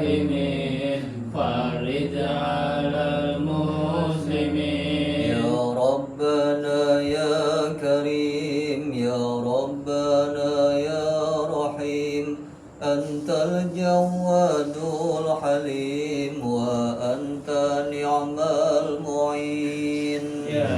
الراحمين فرج على المسلمين يا ربنا يا كريم يا ربنا يا رحيم أنت الجواد الحليم وأنت نعم المعين يا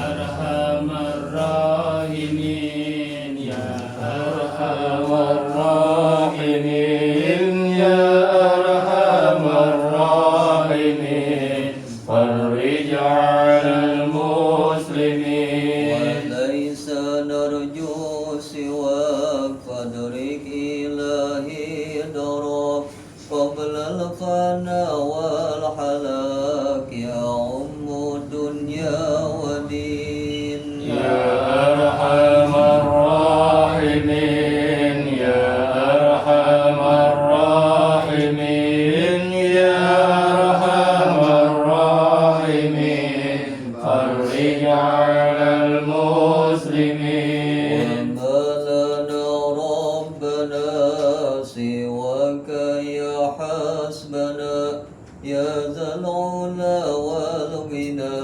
أرحم الراحمين يا أرحم الراحمين يا أرحم الراحمين فرج على المسلمين وليس نرجو سواك فادرك إلهي دراك قبل الفنا والحلاك يا أم الدنيا ودين يا أرحم الراحمين يا أرحم الراحمين يا أرحم الراحمين فرج على المسلمين وما لنا ربنا سواك يا حسبنا يا ذا العلا والغنى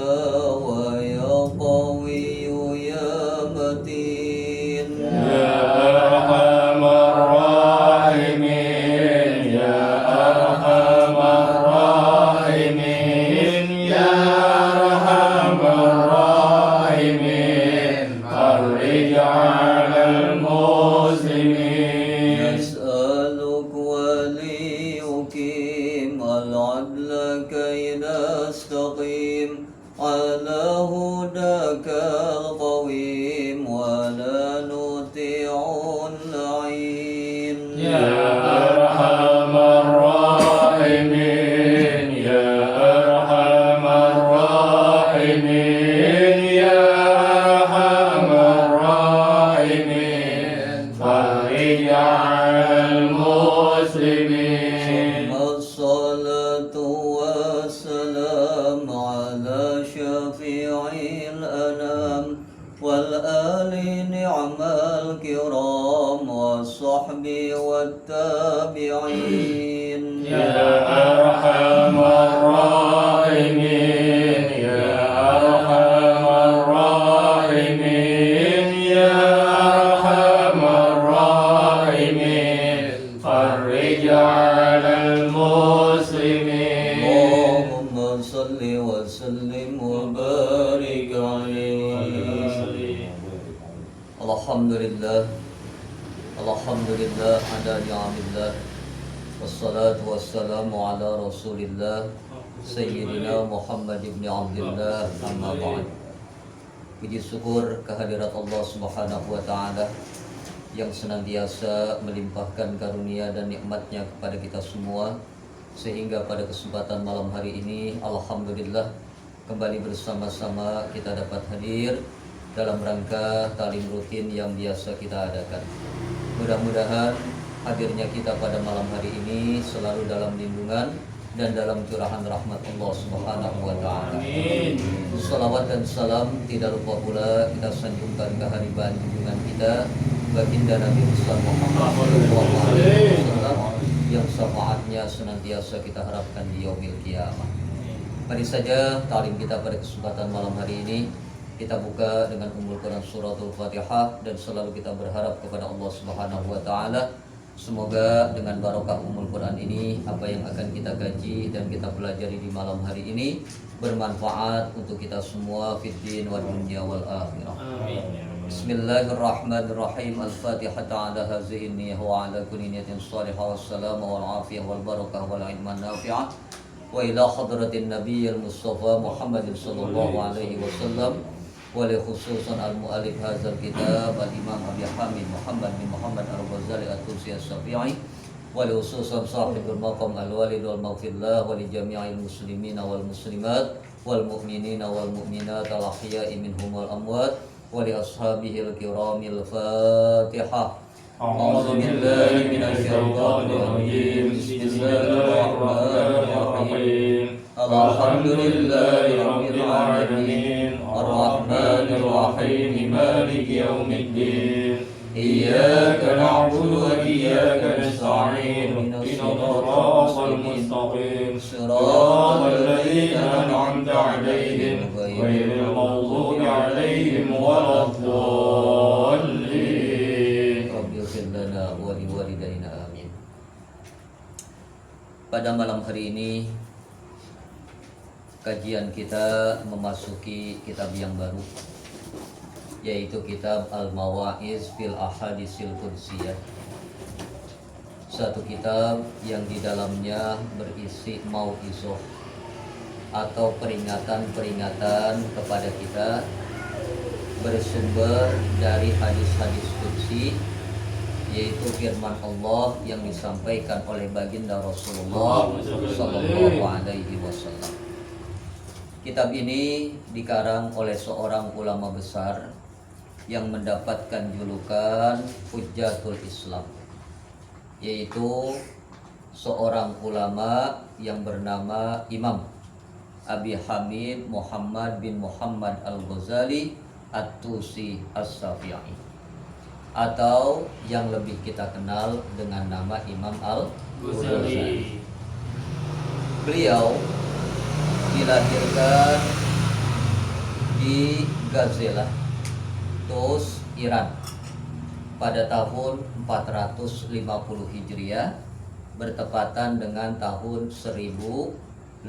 ويا قوي يا متين يا أرحم الراحمين يا أرحم الراحمين يا أرحم الراحمين فرج على المسلمين نسألك وليقيم العدل كي نستقيم على هداك القويم ولا نطيع اللعين يا أرحم الراحمين يا أرحم الراحمين يا أرحم الراحمين فرج على المسلمين ثم الصلاة والسلام على شفيع الأنام والآل نعم الكرام والصحب والتابعين يا أرحم الراحمين يا أرحم الراحمين يا أرحم الراحمين فرج على المسلمين اللهم صل وسلم وبارك عليه Alhamdulillah Alhamdulillah ada ni'amillah wassalatu wassalamu ala rasulillah Sayyidina Muhammad ibn Abdullah amma ba'd. Puji syukur kehadirat Allah subhanahu wa ta'ala yang senantiasa melimpahkan karunia dan nikmatnya kepada kita semua, sehingga pada kesempatan malam hari ini Alhamdulillah kembali bersama-sama kita dapat hadir dalam rangka talim rutin yang biasa kita adakan. Mudah-mudahan hadirnya kita pada malam hari ini selalu dalam lindungan dan dalam curahan rahmat Allah Subhanahu wa taala. Amin. Salawat dan salam tidak lupa pula kita sanjungkan kehadiran junjungan kita baginda Nabi Muhammad SAW yang syafaatnya senantiasa kita harapkan di yaumil qiyamah. Mari saja talim kita pada kesempatan malam hari ini kita buka dengan Ummul Quran suratul Fatihah dan selalu kita berharap kepada Allah Subhanahu wa taala semoga dengan barokah Ummul Quran ini apa yang akan kita kaji dan kita pelajari di malam hari ini bermanfaat untuk kita semua fid din wal dunya wal akhirah. Amin. Bismillahirrahmanirrahim. Al-Fatihah ala hazihi niyyah wa ala kulli niyatin salihah wassalamu wal afiyah wal barakah wal ilman nafi'ah wa ila hadratin nabiyil mustafa Muhammadin sallallahu alaihi wasallam wa li khususan al-mu'allif hadzal kitab al-imam Abi Hamid Muhammad bin Muhammad al-Ghazali at-Tusi as-Safi'i wa li khususan sahibul maqam al-walid wal maghfirlah wa li jami'il muslimina wal muslimat wal mu'minina wal mu'minat al-ahya'i minhum wal amwat wa li ashabihil kiramil Fatihah. A'udzu billahi minasy syaithanir rajim. Bismillahirrahmanirrahim. Alhamdulillahi rabbil alamin. Arrahmanir rahim. Maliki yaumiddin. Iyyaka na'budu wa iyyaka nasta'in. Ihdinas siratal المستقيم صراط الذين أنعمت عليهم غير المغضوب عليهم ولا الضالين. Rabbil ighfir lana wa liwalidayna amin. Pada malam hari ini kajian kita memasuki kitab yang baru, yaitu kitab Al-Mawa'iz fil Ahadisil Qudsiyah. Satu kitab yang di dalamnya berisi mau'izah atau peringatan-peringatan kepada kita bersumber dari hadis-hadis qudsi, yaitu firman Allah yang disampaikan oleh baginda Rasulullah sallallahu alaihi wasallam. Kitab ini dikarang oleh seorang ulama besar yang mendapatkan julukan Hujjatul Islam, yaitu seorang ulama yang bernama Imam Abi Hamid Muhammad bin Muhammad Al-Ghazali At-Tusi As-Syafi'i, atau yang lebih kita kenal dengan nama Imam Al-Ghazali. Beliau dilahirkan di Gazela, Tus, Iran pada tahun 450 Hijriah, bertepatan dengan tahun 1058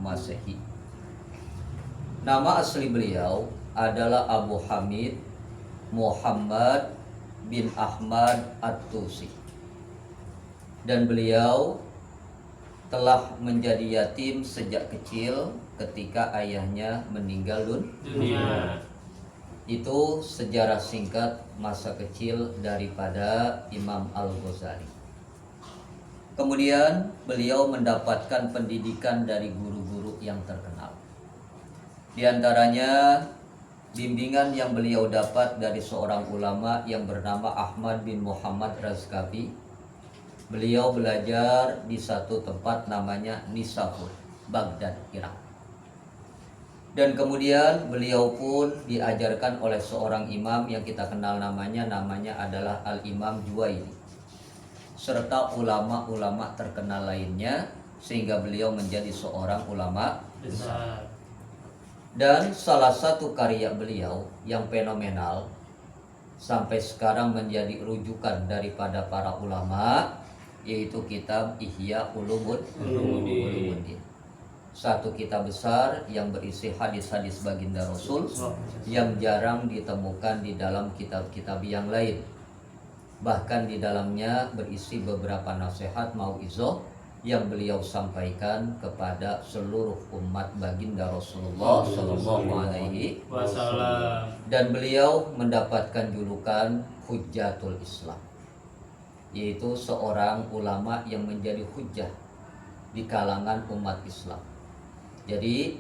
Masehi. Nama asli beliau adalah Abu Hamid Muhammad bin Ahmad At-Tusi, dan beliau telah menjadi yatim sejak kecil ketika ayahnya meninggal dunia. Itu sejarah singkat masa kecil daripada Imam Al-Ghazali. Kemudian beliau mendapatkan pendidikan dari guru-guru yang terkenal. Di antaranya bimbingan yang beliau dapat dari seorang ulama yang bernama Ahmad bin Muhammad Razkafi. Beliau belajar di satu tempat namanya Nisapur, Baghdad, Irak. Dan kemudian beliau pun diajarkan oleh seorang imam yang kita kenal namanya adalah Al-Imam Juwaini, serta ulama-ulama terkenal lainnya, sehingga beliau menjadi seorang ulama besar. Dan salah satu karya beliau yang fenomenal sampai sekarang menjadi rujukan daripada para ulama, yaitu kitab Ihya Ulumuddin. Satu kitab besar yang berisi hadis-hadis baginda Rasul yang jarang ditemukan di dalam kitab-kitab yang lain. Bahkan di dalamnya berisi beberapa nasihat mau'izah yang beliau sampaikan kepada seluruh umat baginda Rasulullah sallallahu alaihi wasallam. Dan beliau mendapatkan julukan Hujjatul Islam, yaitu seorang ulama yang menjadi hujjah di kalangan umat Islam. Jadi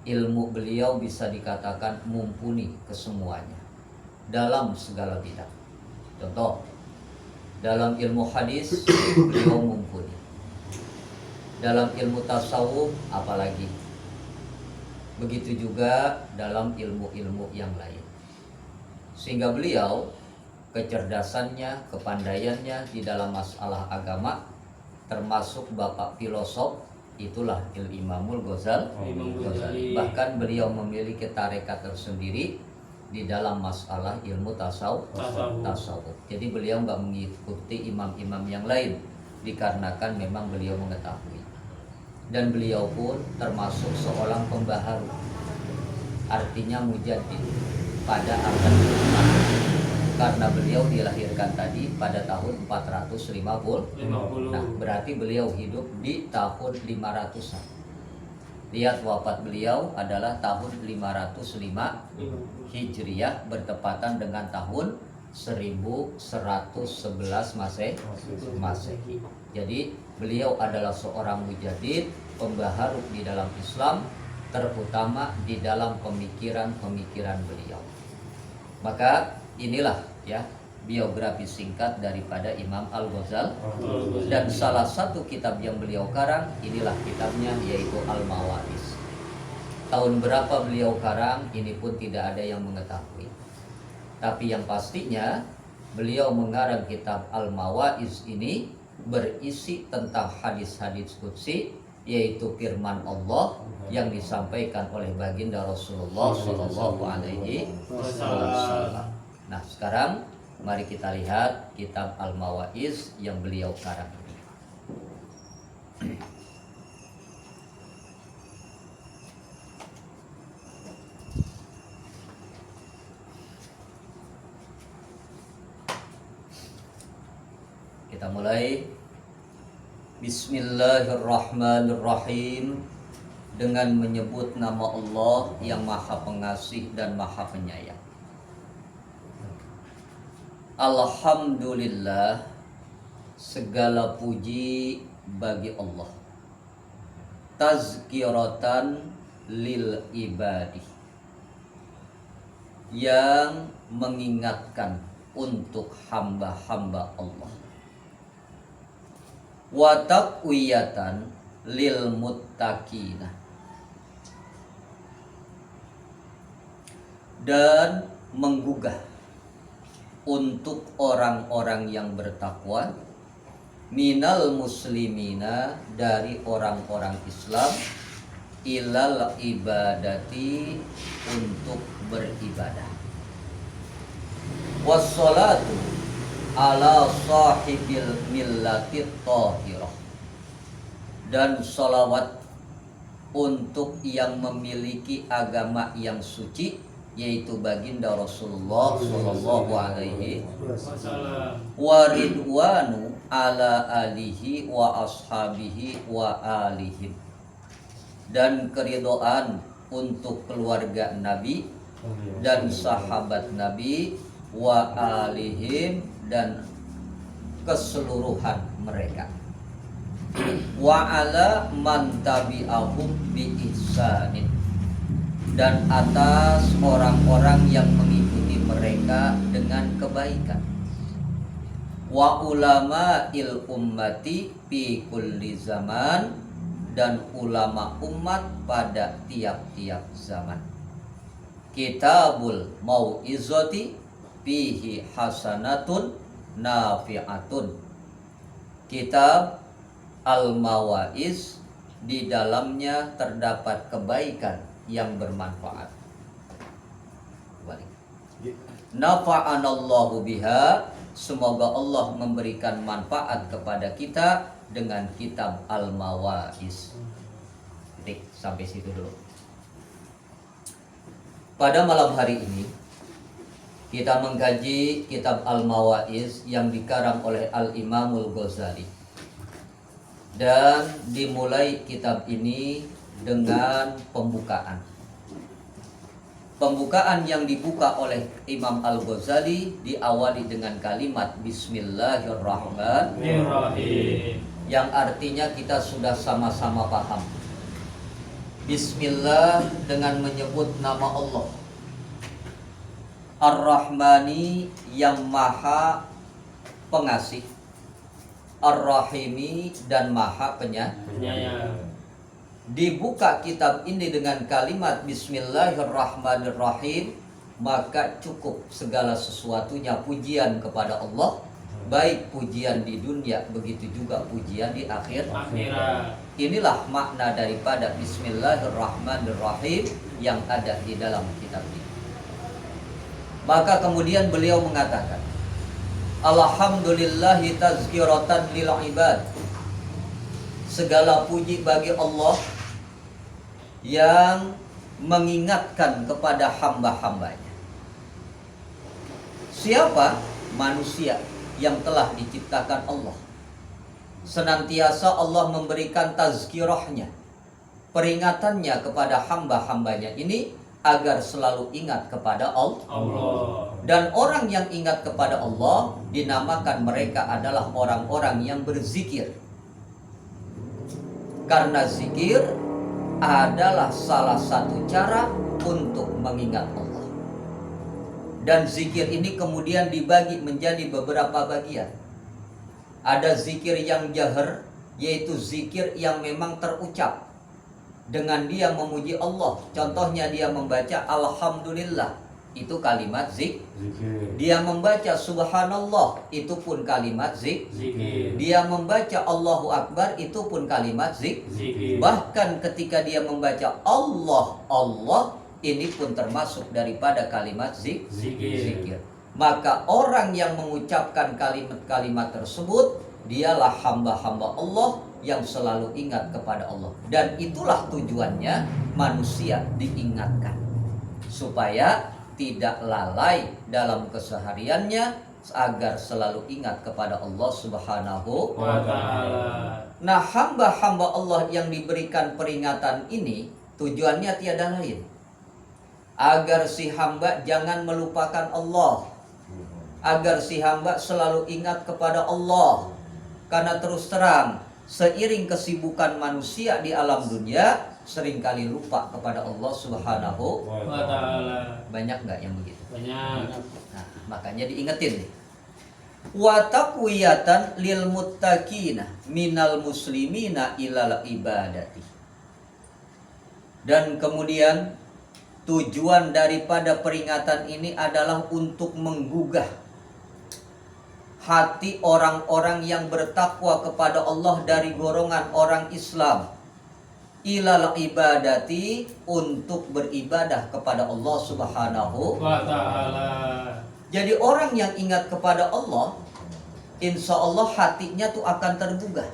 ilmu beliau bisa dikatakan mumpuni kesemuanya dalam segala bidang. Contoh, dalam ilmu hadis beliau mumpuni. Dalam ilmu tasawuf apalagi. Begitu juga dalam ilmu-ilmu yang lain. Sehingga beliau, kecerdasannya, kepandaiannya di dalam masalah agama, termasuk bapak filosof, itulah Imamul Ghazali. Bahkan beliau memiliki tarekat tersendiri di dalam masalah ilmu tasawuf. Jadi beliau nggak mengikuti imam-imam yang lain, dikarenakan memang beliau mengetahui. Dan beliau pun termasuk seorang pembaharu, artinya mujaddid pada abad ke-6, karena beliau dilahirkan tadi pada tahun 450. Nah, berarti beliau hidup di tahun 500-an. Lihat, wafat beliau adalah tahun 505 Hijriah, bertepatan dengan tahun 1111 Masehi. Jadi beliau adalah seorang mujaddid, pembaharu di dalam Islam, terutama di dalam pemikiran-pemikiran beliau. Maka inilah ya biografi singkat daripada Imam Al-Ghazali. Dan salah satu kitab yang beliau karang, inilah kitabnya, yaitu Al-Mawa'iz. Tahun berapa beliau karang ini pun tidak ada yang mengetahui. Tapi yang pastinya beliau mengarang kitab Al-Mawa'iz ini berisi tentang hadis-hadis qudsi, yaitu firman Allah yang disampaikan oleh baginda Rasulullah Shallallahu Alaihi Wasallam. Nah, sekarang mari kita lihat kitab Al-Mawa'iz yang beliau karang ini. Kita mulai. Bismillahirrahmanirrahim, dengan menyebut nama Allah yang Maha Pengasih dan Maha Penyayang. Alhamdulillah, segala puji bagi Allah. Tazkiratan lil ibadi, yang mengingatkan untuk hamba-hamba Allah. Wa taqwiyatan lil muttaqina, dan menggugah untuk orang-orang yang bertakwa, minal muslimina, dari orang-orang Islam, ilal ibadati, untuk beribadah. Wassalatu ala sahibil millatit tahirah, dan sholawat untuk yang memiliki agama yang suci, yaitu baginda Rasulullah Shallallahu Alaihi Wasallam. Waridwanu ala alihi wa ashabihi wa alihim, dan keridhaan untuk keluarga Nabi dan sahabat Nabi, wa alihim, dan keseluruhan mereka, wa ala man tabi'ahum bi ihsanin, dan atas orang-orang yang mengikuti mereka dengan kebaikan, wa ulama il ummati fi kulli zaman, dan ulama umat pada tiap-tiap zaman. Kitabul mau'izati fihi hasanatun nafi'atun, kitab Al-Mawa'iz, di dalamnya terdapat kebaikan yang bermanfaat. Nafa'anallahu biha, semoga Allah memberikan manfaat kepada kita dengan kitab Al-Mawa'iz. Titik, sampai situ dulu. Pada malam hari ini kita mengkaji kitab Al-Mawa'iz yang dikarang oleh Al-Imamul Ghazali. Dan dimulai kitab ini dengan pembukaan. Pembukaan yang dibuka oleh Imam Al-Ghazali diawali dengan kalimat Bismillahirrahmanirrahim, yang artinya kita sudah sama-sama paham. Bismillah, dengan menyebut nama Allah. Ar-Rahmani, yang Maha Pengasih. Ar-Rahimi, dan Maha Penyayang. Dibuka kitab ini dengan kalimat Bismillahirrahmanirrahim, maka cukup segala sesuatunya pujian kepada Allah, baik pujian di dunia, begitu juga pujian di akhirat. Inilah makna daripada Bismillahirrahmanirrahim yang ada di dalam kitab ini. Maka kemudian beliau mengatakan, Alhamdulillahi tazkiratan lil ibad, segala puji bagi Allah yang mengingatkan kepada hamba-hambanya. Siapa? Manusia yang telah diciptakan Allah. Senantiasa Allah memberikan tazkirahnya, peringatannya kepada hamba-hambanya ini agar selalu ingat kepada Allah. Dan orang yang ingat kepada Allah dinamakan mereka adalah orang-orang yang berzikir. Karena zikir adalah salah satu cara untuk mengingat Allah. Dan zikir ini kemudian dibagi menjadi beberapa bagian. Ada zikir yang jahar, yaitu zikir yang memang terucap dengan dia memuji Allah. Contohnya dia membaca Alhamdulillah, itu kalimat Zikir. Dia membaca subhanallah, itu pun kalimat Zikir. Dia membaca Allahu Akbar, itu pun kalimat Zikir. Bahkan ketika dia membaca Allah, Allah, ini pun termasuk daripada kalimat zikir. Maka orang yang mengucapkan kalimat-kalimat tersebut, dialah hamba-hamba Allah yang selalu ingat kepada Allah. Dan itulah tujuannya manusia diingatkan, supaya tidak lalai dalam kesehariannya, agar selalu ingat kepada Allah Subhanahu Wa ta'ala. Nah, hamba-hamba Allah yang diberikan peringatan ini tujuannya tiada lain, agar si hamba jangan melupakan Allah, agar si hamba selalu ingat kepada Allah. Karena terus terang, seiring kesibukan manusia di alam dunia, seringkali lupa kepada Allah Subhanahu Wa ta'ala. Banyak nggak yang begitu? Banyak. Nah, makanya diingetin nih. Wa taqwiyatan lil muttaqina minal muslimina ilal ibadati. Dan kemudian tujuan daripada peringatan ini adalah untuk menggugah hati orang-orang yang bertakwa kepada Allah dari golongan orang Islam, ilal ibadati, untuk beribadah kepada Allah Subhanahu Wa ta'ala. Jadi orang yang ingat kepada Allah, insya Allah hatinya tuh akan tergugah,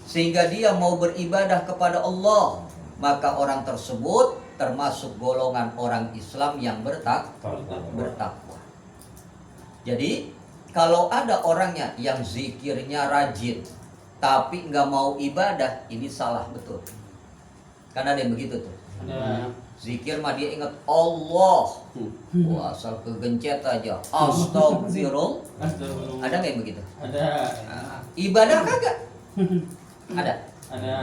sehingga dia mau beribadah kepada Allah. Maka orang tersebut termasuk golongan orang Islam yang bertakwa. Jadi kalau ada orangnya yang zikirnya rajin tapi nggak mau ibadah, ini salah betul. Karena ada yang begitu tuh. Ada. Zikir mah dia ingat Allah. Wah, asal kegencet aja. Astagfirullah. Astagfirullah. Ada nggak yang begitu? Ada. Nah, ibadah kagak? Ada. Ada.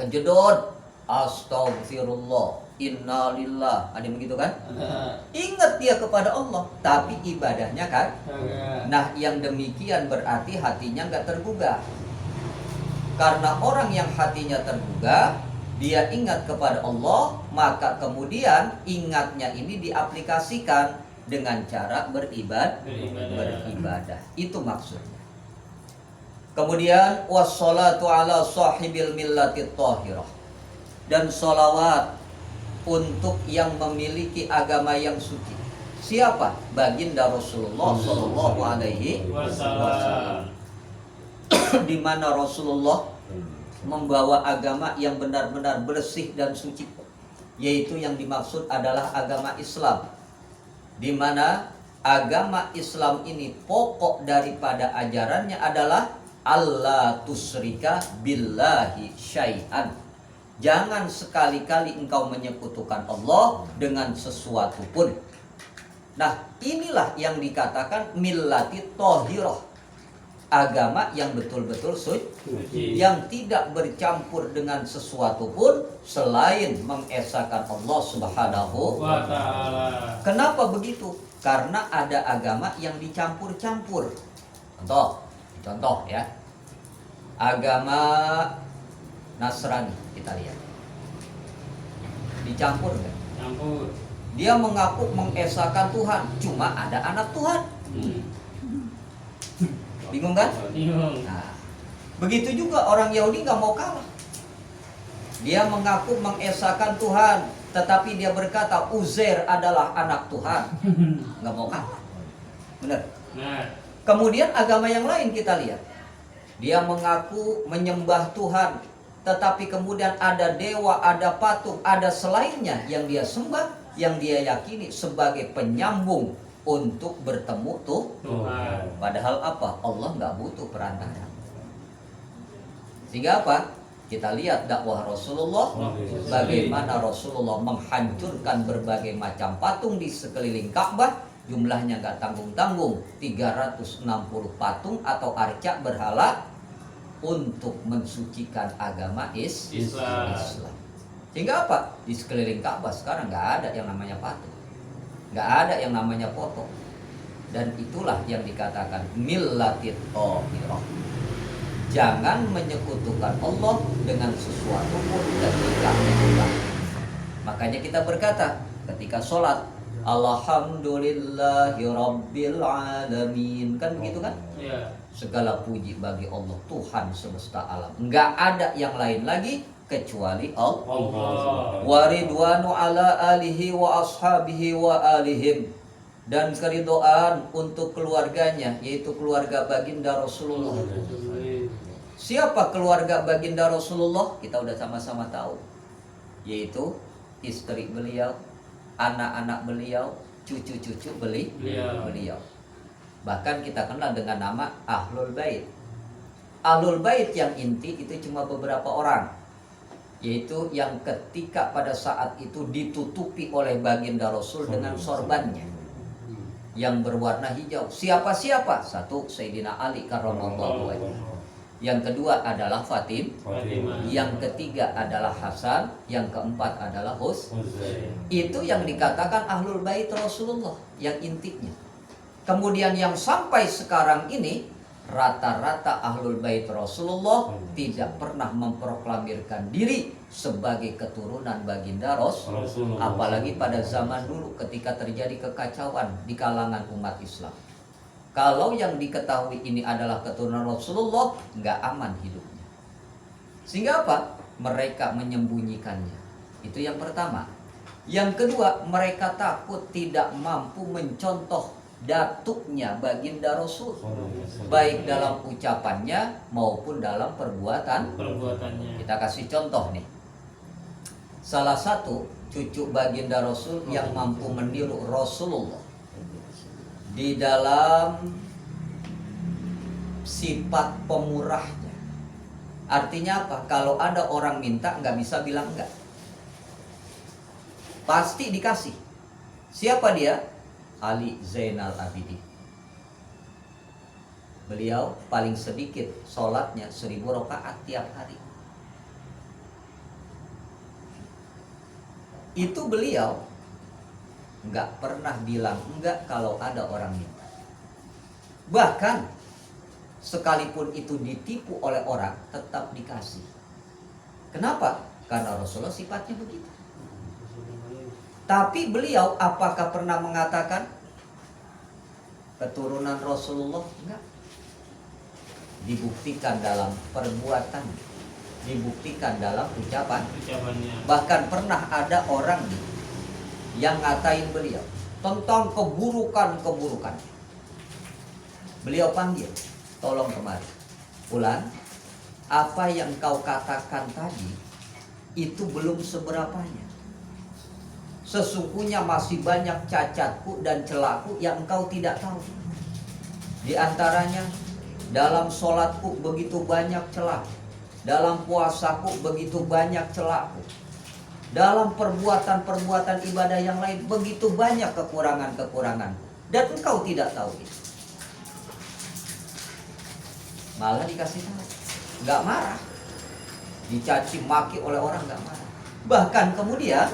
Kejedot. Astagfirullah. Innalillah. Ada yang begitu kan? Ada. Ingat dia kepada Allah, tapi ibadahnya kan? Kagak. Nah, yang demikian berarti hatinya nggak tergugah. Karena orang yang hatinya tergugah, dia ingat kepada Allah, maka kemudian ingatnya ini diaplikasikan dengan cara beribadah. Itu maksudnya. Kemudian wassalatu ala sahibil millati thahirah. Dan sholawat untuk yang memiliki agama yang suci. Siapa? Baginda Rasulullah Shallallahu Alaihi Wasallam. Di mana Rasulullah membawa agama yang benar-benar bersih dan suci, yaitu yang dimaksud adalah agama Islam, di mana agama Islam ini pokok daripada ajarannya adalah Allah tusyrika billahi syai'an. Jangan sekali-kali engkau menyekutukan Allah dengan sesuatu pun. Nah, inilah yang dikatakan millati thahirah, agama yang betul-betul suci, yang tidak bercampur dengan sesuatu pun selain mengesahkan Allah Subhanahu Wa ta'ala. Kenapa begitu? Karena ada agama yang dicampur-campur. Contoh ya. Agama Nasrani, kita lihat. Dicampur kan? Campur. Dia mengaku mengesahkan Tuhan, cuma ada anak Tuhan. Bingung kan? Bingung. Nah, begitu juga orang Yahudi nggak mau kalah. Dia mengaku mengesahkan Tuhan, tetapi dia berkata Uzair adalah anak Tuhan. Nggak mau kalah. Benar? Nah. Kemudian agama yang lain kita lihat. Dia mengaku menyembah Tuhan, tetapi kemudian ada dewa, ada patung, ada selainnya yang dia sembah, yang dia yakini sebagai penyambung untuk bertemu Tuhan. Padahal apa? Allah nggak butuh perantara. Sehingga apa? Kita lihat dakwah Rasulullah, bagaimana Rasulullah menghancurkan berbagai macam patung di sekeliling Ka'bah. Jumlahnya nggak tanggung-tanggung, 360 patung atau arca berhala untuk mensucikan agama Islam. Sehingga apa? Di sekeliling Ka'bah sekarang nggak ada yang namanya patung, nggak ada yang namanya foto. Dan itulah yang dikatakan millatit thahirah. Jangan menyekutukan Allah dengan sesuatu pun ketika menyembah. Makanya kita berkata ketika sholat, Alhamdulillahi Rabbil Alamin. Kan begitu kan? Iya. Segala puji bagi Allah, Tuhan semesta alam. Enggak ada yang lain lagi kecuali Allah. Allah. Waridwanu ala alihi wa ashabihi wa alihim. Dan keridhaan untuk keluarganya, yaitu keluarga baginda Rasulullah. Siapa keluarga baginda Rasulullah? Kita udah sama-sama tahu. Yaitu istri beliau, anak-anak beliau, cucu-cucu beliau. Bahkan kita kenal dengan nama Ahlul Bait. Ahlul Bait yang inti itu cuma beberapa orang, yaitu yang ketika pada saat itu ditutupi oleh baginda Rasul dengan sorbannya yang berwarna hijau. Siapa-siapa? Satu, Sayyidina Ali karramallahu wajhah. Yang kedua adalah Fatimah. Yang ketiga adalah Hasan. Yang keempat adalah Husain. Itu yang dikatakan Ahlul Bait Rasulullah yang intinya. Kemudian yang sampai sekarang ini rata-rata Ahlul Bait Rasulullah tidak pernah memproklamirkan diri sebagai keturunan baginda Rasulullah. Apalagi pada zaman dulu ketika terjadi kekacauan di kalangan umat Islam. Kalau yang diketahui ini adalah keturunan Rasulullah, nggak aman hidupnya. Sehingga apa? Mereka menyembunyikannya. Itu yang pertama. Yang kedua, mereka takut tidak mampu mencontoh datuknya baginda Rasul, baik dalam ucapannya maupun dalam perbuatannya. Kita kasih contoh nih. Salah satu cucu baginda Rasul yang mampu meniru Rasulullah di dalam sifat pemurahnya. Artinya apa? Kalau ada orang minta nggak bisa bilang enggak, pasti dikasih. Siapa dia? Ali Zainal Abidin. Beliau paling sedikit sholatnya 1000 rakaat tiap hari. Itu beliau nggak pernah bilang enggak kalau ada orang minta. Bahkan sekalipun itu ditipu oleh orang, tetap dikasih. Kenapa? Karena Rasulullah sifatnya begitu. Tapi beliau apakah pernah mengatakan keturunan Rasulullah? Enggak. Dibuktikan dalam perbuatan, dibuktikan dalam ucapannya. Bahkan pernah ada orang yang ngatain beliau tentang keburukan-keburukan. Beliau panggil, tolong kemari. Fulan, apa yang kau katakan tadi itu belum seberapanya. Sesungguhnya masih banyak cacatku dan celakku yang engkau tidak tahu. Di antaranya, dalam sholatku begitu banyak celah, dalam puasaku begitu banyak celakku, dalam perbuatan-perbuatan ibadah yang lain begitu banyak kekurangan-kekurangan, dan engkau tidak tahu itu. Malah dikasih tahu, nggak marah, dicaci maki oleh orang nggak marah. Bahkan kemudian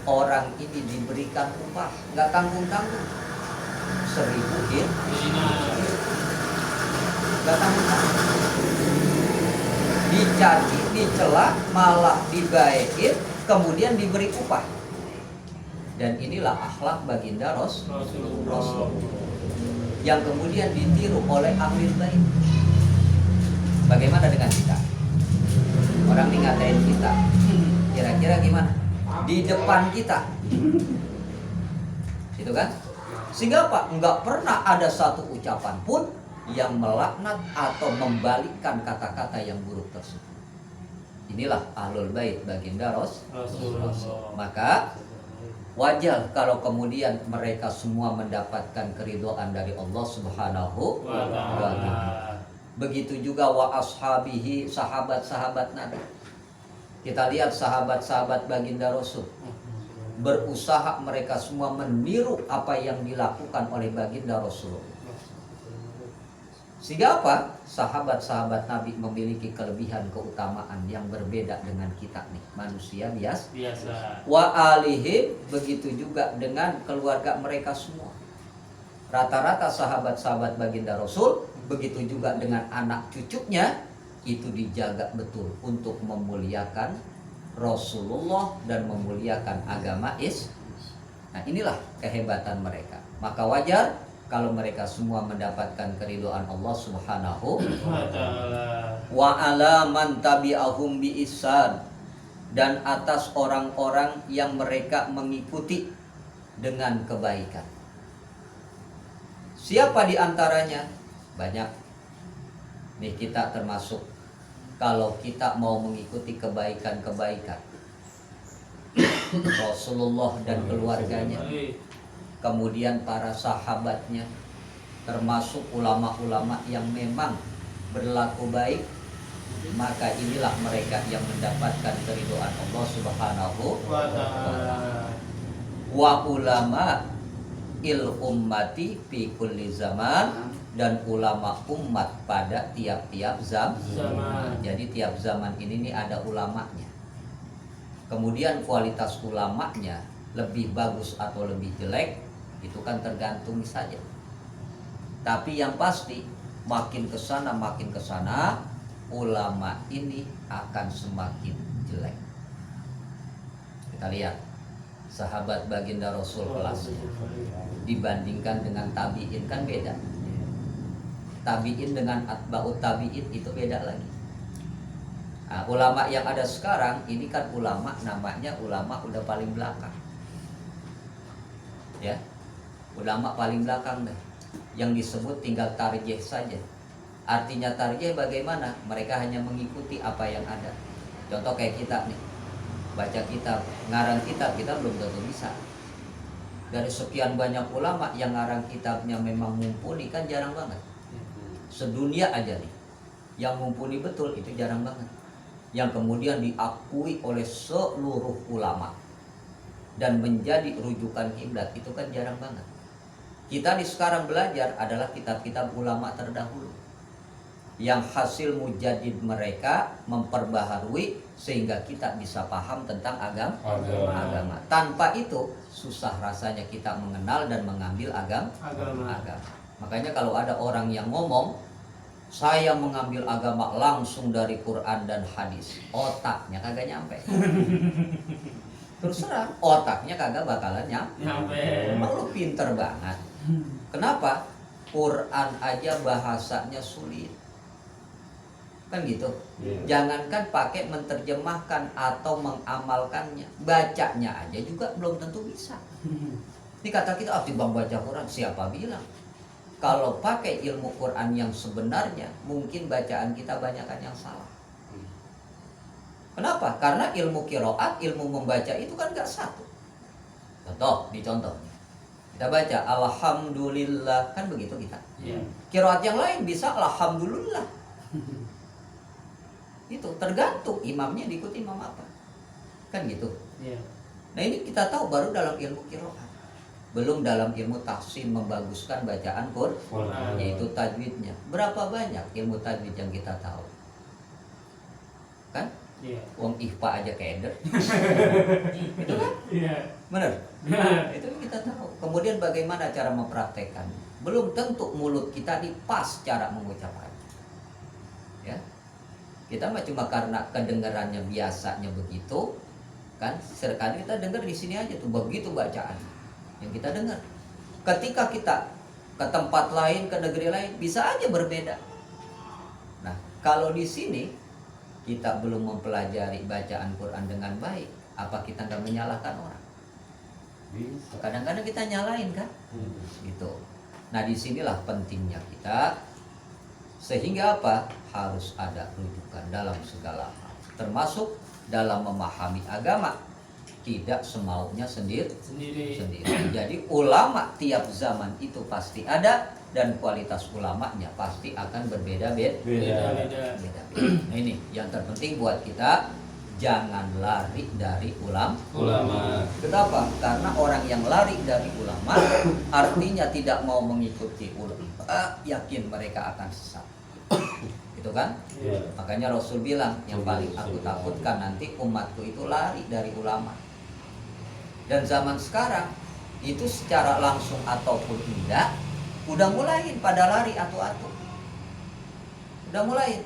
orang ini diberikan upah nggak tanggung-tanggung 1000 dinar, nggak tanggung-tanggung. Dicaci, dicela, malah dibaikin, kemudian diberi upah. Dan inilah akhlak baginda Rasul yang kemudian ditiru oleh Ahlul Bait. Bagaimana dengan kita? Orang nih ngatain kita, kira-kira gimana? Di depan kita, gitu kan? Sehingga apa? Enggak pernah ada satu ucapan pun yang melaknat atau membalikkan kata-kata yang buruk tersebut. Inilah Ahlul Bait baginda Rasulullah. Maka wajar kalau kemudian mereka semua mendapatkan keridhaan dari Allah Subhanahu wa ta'ala. Begitu juga wa ashabihi, sahabat-sahabat Nabi. Kita lihat sahabat-sahabat baginda Rasul, berusaha mereka semua meniru apa yang dilakukan oleh baginda Rasulullah. Sehingga apa? Sahabat-sahabat Nabi memiliki kelebihan keutamaan yang berbeda dengan kita nih, manusia biasa. Wa alihim, begitu juga dengan keluarga mereka semua. Rata-rata sahabat-sahabat baginda Rasul, begitu juga dengan anak cucunya, itu dijaga betul untuk memuliakan Rasulullah dan memuliakan agama Islam. Nah, inilah kehebatan mereka. Maka wajar kalau mereka semua mendapatkan keridhaan Allah Subhanahu wa ta'ala. wa ala man tabi'ahum bi ihsan, dan atas orang-orang yang mereka mengikuti dengan kebaikan. Siapa di antaranya? Banyak. Nih kita termasuk kalau kita mau mengikuti kebaikan-kebaikan Rasulullah dan keluarganya, kemudian para sahabatnya, termasuk ulama-ulama yang memang berlaku baik, maka inilah mereka yang mendapatkan keridhaan Allah Subhanahu Wa ta'ala. wa ulama il ummati fi kulli zaman, dan ulama umat pada tiap-tiap zaman. Jadi tiap zaman ini nih ada ulamanya. Kemudian kualitas ulamanya lebih bagus atau lebih jelek itu kan tergantung saja. Tapi yang pasti makin kesana ulama ini akan semakin jelek. Kita lihat sahabat baginda Rasul kelasnya dibandingkan dengan tabi'in kan beda. Tabi'in dengan atba'ut tabi'in itu beda lagi. Nah, ulama yang ada sekarang ini kan ulama namanya ulama udah paling belakang. Ya. Ulama paling belakang deh. Yang disebut tinggal tarjih saja. Artinya tarjih bagaimana? Mereka hanya mengikuti apa yang ada. Contoh kayak kita nih, baca kitab, ngarang kitab kita belum tentu bisa. Dari sekian banyak ulama yang ngarang kitabnya memang mumpuni kan jarang banget. Sedunia aja nih, yang mumpuni betul itu jarang banget. Yang kemudian diakui oleh seluruh ulama dan menjadi rujukan kiblat itu kan jarang banget. Kita di sekarang belajar adalah kitab-kitab ulama terdahulu yang hasil mujadid mereka memperbaharui sehingga kita bisa paham tentang agama. Tanpa itu susah rasanya kita mengenal dan mengambil agama. Makanya kalau ada orang yang ngomong saya mengambil agama langsung dari Quran dan hadis, otaknya kagak nyampe. Terus terang, otaknya kagak bakalan nyampe. Lu pinter banget. Kenapa? Quran aja bahasanya sulit. Kan gitu. Jangankan pakai menerjemahkan atau mengamalkannya, bacanya aja juga belum tentu bisa. Ini kata kita, bang baca Quran, siapa bilang? Kalau pakai ilmu Quran yang sebenarnya, mungkin bacaan kita banyakkan yang salah. Kenapa? Karena ilmu qiraat, ilmu membaca itu kan gak satu. Dicontoh. Kita baca alhamdulillah, kan begitu kita. Qiraat yang lain bisa alhamdulillah. Itu tergantung imamnya diikuti imam apa. Kan gitu. Nah ini kita tahu baru dalam ilmu qiraat. Belum dalam ilmu tahsin membaguskan bacaan Quran, yaitu tajwidnya. Berapa banyak ilmu tajwid yang kita tahu? Kan? Wong ihfa aja keder. Itu kan? Benar? Itu kita tahu. Kemudian bagaimana cara mempraktekkan? Belum tentu mulut kita pas cara mengucapkannya. Ya. Kita mah cuma karena kedengarannya biasanya begitu, kan? Sekali kita dengar di sini aja tuh begitu bacaan yang kita dengar. Ketika kita ke tempat lain, ke negeri lain, bisa aja berbeda. Nah, kalau di sini kita belum mempelajari bacaan Quran dengan baik, apa kita nggak menyalahkan orang? Kadang-kadang kita nyalain kan? Gitu. Nah, disinilah pentingnya kita, sehingga apa? Harus ada rujukan dalam segala hal, termasuk dalam memahami agama. Tidak semaunya sendiri. Jadi ulama tiap zaman itu pasti ada, dan kualitas ulamanya pasti akan berbeda-beda. Nah ini yang terpenting buat kita, jangan lari dari ulama. Kenapa? Karena orang yang lari dari ulama artinya tidak mau mengikuti ulama, yakin mereka akan sesat. Gitu kan? Makanya Rasul bilang, yang paling aku takutkan nanti umatku itu lari dari ulama. Dan zaman sekarang itu secara langsung ataupun tidak udah mulai pada lari atu-atu. Udah mulai.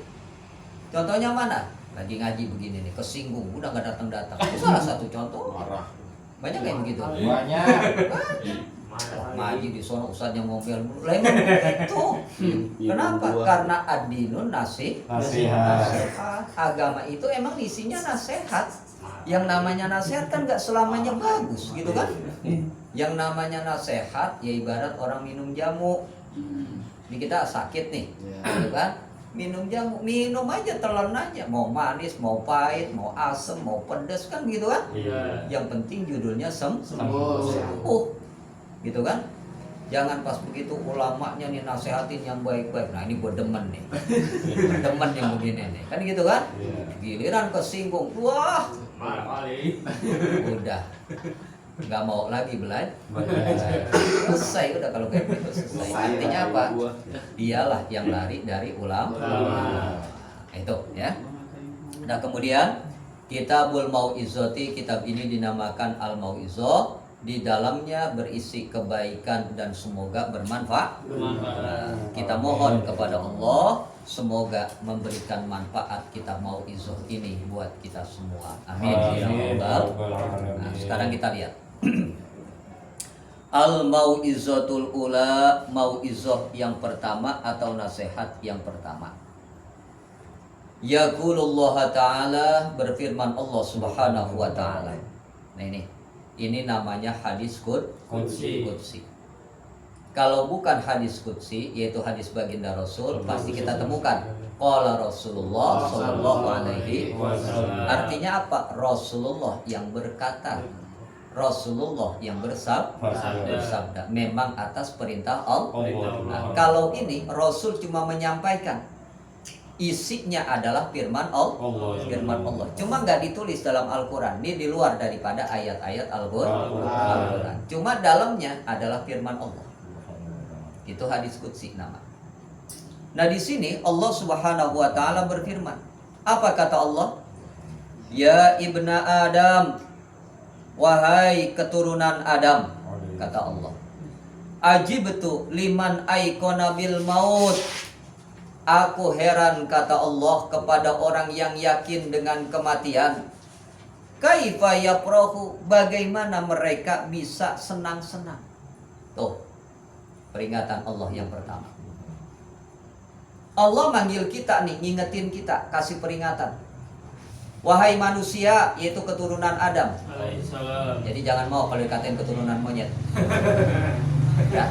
Contohnya mana? Lagi ngaji begini nih, kesinggung, udah gak datang-datang. Itu salah satu contoh. Banyak kayak begitu. Banyak. Maji di sono ustadz yang ngomel mulu. Lah emang begitu. Kenapa? Karena ad-dinun nasihat. Agama itu emang isinya nasihat. Yang namanya nasihat kan nggak selamanya bagus, gitu kan? Yang namanya nasihat ya ibarat orang minum jamu. Ini kita sakit nih, gitu kan? Minum jamu, minum aja, telan aja. Mau manis, mau pahit, mau asem, mau pedas kan gitu kan? Iya. Yang penting judulnya Sembuh. gitu kan? Jangan pas begitu ulamanya nih nasehatin yang baik-baik. Nah ini gue demen nih, demen yang begini nih, kan gitu kan? Giliran kesinggung, wah, Marah kali. udah nggak mau lagi belajar. Selesai udah kalau kayak gitu selesai. Artinya apa? Dialah yang lari dari ulama. Itu ya. Nah kemudian Kitabul Mau'izati, kitab ini dinamakan Al-Mau'izah. Di dalamnya berisi kebaikan dan semoga bermanfaat. Kita mohon kepada Allah semoga memberikan manfaat kitab Mau'izah ini buat kita semua. Amin. Ya Rabbal. Nah, sekarang kita lihat. Al-Mau'izatul Ula, Mau'izah yang pertama atau nasihat yang pertama. Yaqulullah Ta'ala, berfirman Allah Subhanahu wa Ta'ala. Nah ini namanya hadis Qudsi. Kalau bukan hadis qudsi, yaitu hadis baginda Rasul, pasti kita temukan qala Rasulullah sallallahu alaihi wasallam. Artinya apa? Rasulullah yang berkata, Rasulullah yang bersabda, memang atas perintah Allah. Nah, kalau ini Rasul cuma menyampaikan, isinya adalah firman Allah. Firman Allah. Cuma nggak ditulis dalam Al-Quran. Ini di luar daripada ayat-ayat Al-Quran. Cuma dalamnya adalah firman Allah. Itu hadis qudsi nama. Nah di sini Allah Subhanahu wa Ta'ala berfirman. Apa kata Allah? Ya ibna Adam, wahai keturunan Adam, kata Allah. Ajibtu liman aikona bil maut. Aku heran, kata Allah, kepada orang yang yakin dengan kematian. Kaifa yafrahu, bagaimana mereka bisa senang-senang. Tuh, peringatan Allah yang pertama. Allah manggil kita nih, ngingetin kita, kasih peringatan. Wahai manusia, yaitu keturunan Adam. Alaihissalam. Jadi jangan mau kalau dikatain keturunan monyet. Ya,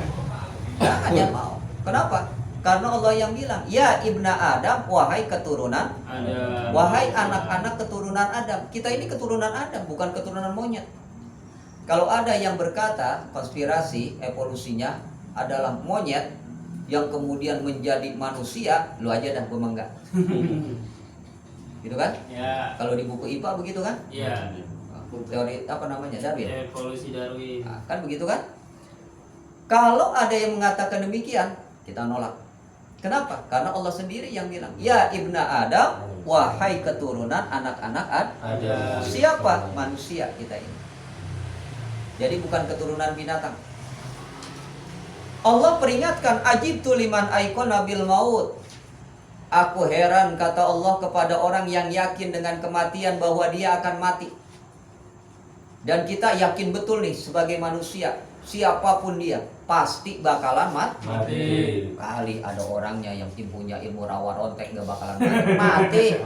jangan mau. Kenapa? Karena Allah yang bilang, ya ibna Adam, wahai keturunan Ada. wahai anak-anak keturunan Adam. Kita ini keturunan Adam, bukan keturunan monyet. Kalau ada yang berkata konspirasi evolusinya adalah monyet yang kemudian menjadi manusia, lu aja dah gua enggak. Gitu kan? Ya. Kalau di buku IPA begitu kan? Iya. Teori apa namanya? Darwin. Evolusi Darwin. Nah, kan begitu kan? Kalau ada yang mengatakan demikian, kita nolak. Kenapa? Karena Allah sendiri yang bilang, ya ibna Adam, wahai keturunan anak-anak Ada. Siapa? Manusia kita ini. Jadi bukan keturunan binatang. Allah peringatkan, ajibtu liman aikona bil maut. Aku heran, kata Allah, kepada orang yang yakin dengan kematian bahwa dia akan mati. Dan kita yakin betul nih sebagai manusia, siapapun dia pasti bakalan mati. Kali ada orangnya yang punya ilmu rawa rontek gak bakalan mati.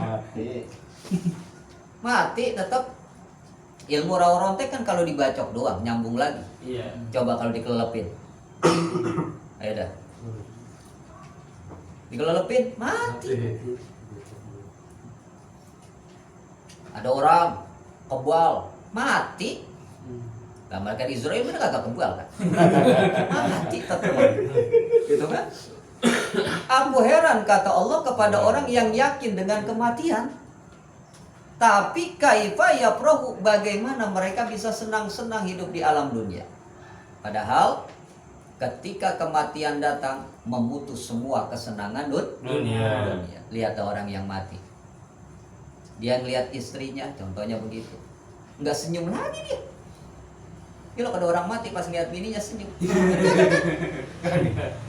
Mati tetap. Ilmu rawa rontek kan kalau dibacok doang, nyambung lagi. Iya. Coba kalau dikelepin. Ayo dah. Dikelepin, mati. Ada orang kebal, mati. Gambarkan Israel bener kagak kebal kan? Mati tetap. Gitu kan? Aku heran, kata Allah, kepada orang yang yakin dengan kematian. Tapi kaifa yafrahu, bagaimana mereka bisa senang-senang hidup di alam dunia. Padahal ketika kematian datang, memutus semua kesenangan dunia. Lihat orang yang mati. Dia ngelihat istrinya, contohnya begitu. Nggak senyum lagi dia. Kalau ada orang mati pas ngeliat bininya senyum.